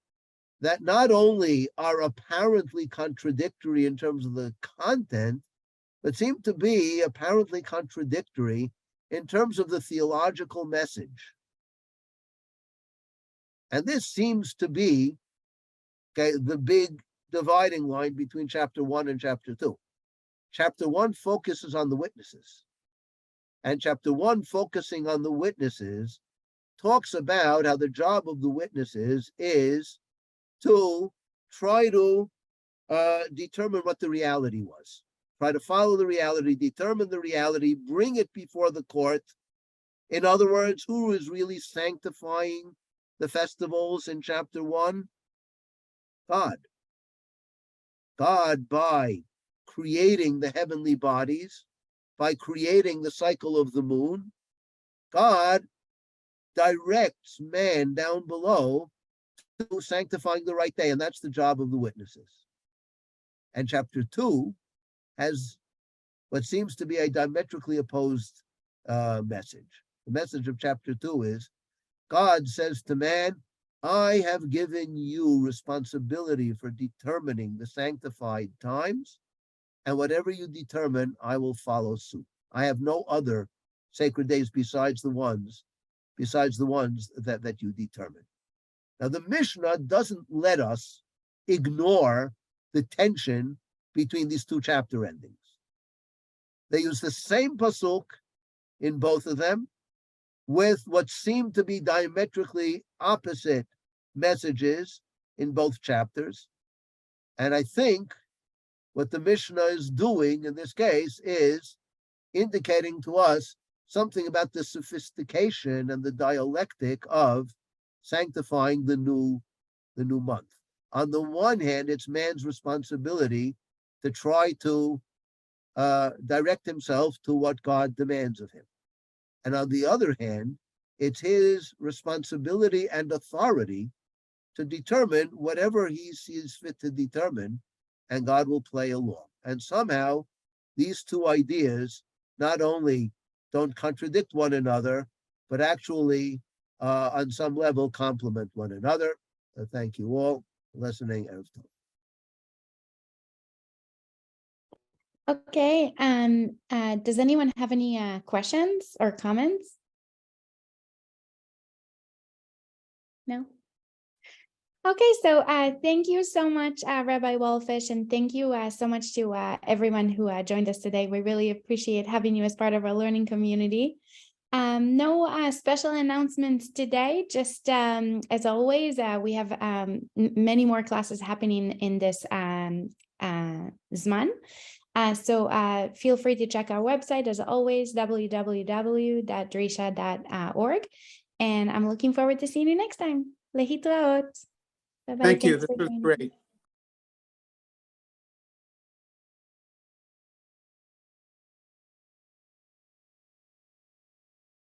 [SPEAKER 2] that not only are apparently contradictory in terms of the content, but seem to be apparently contradictory in terms of the theological message. And this seems to be the big dividing line between chapter 1 and chapter 2. Chapter 1 focuses on the witnesses. And chapter 1, focusing on the witnesses, talks about how the job of the witnesses is to try to determine what the reality was. Try to follow the reality, determine the reality, bring it before the court. In other words, who is really sanctifying the festivals in chapter 1? God. God, by creating the heavenly bodies, by creating the cycle of the moon, God directs man down below to sanctifying the right day, and that's the job of the witnesses. And chapter 2 has what seems to be a diametrically opposed message. The message of chapter 2 is, God says to man, I have given you responsibility for determining the sanctified times, and whatever you determine, I will follow suit. I have no other sacred days besides the ones that you determine. Now, the Mishnah doesn't let us ignore the tension between these two chapter endings. They use the same pasuk in both of them, with what seem to be diametrically opposite messages in both chapters. And I think what the Mishnah is doing in this case is indicating to us something about the sophistication and the dialectic of sanctifying the new month. On the one hand, it's man's responsibility to try to direct himself to what God demands of him. And on the other hand, it's his responsibility and authority to determine whatever he sees fit to determine, and God will play along. And somehow, these two ideas not only don't contradict one another, but actually, on some level, complement one another. Thank you all for listening.
[SPEAKER 1] Okay, does anyone have any questions or comments? No? Okay, so thank you so much, Rabbi Walfish, and thank you so much to everyone who joined us today. We really appreciate having you as part of our learning community. No special announcements today, just as always, we have many more classes happening in this Zman. So feel free to check our website, as always, www.drisha.org. And I'm looking forward to seeing you next time. Lehitraot. Bye-bye.
[SPEAKER 3] Thank you.
[SPEAKER 1] Thanks
[SPEAKER 3] This
[SPEAKER 1] for
[SPEAKER 3] was
[SPEAKER 1] joining.
[SPEAKER 3] great.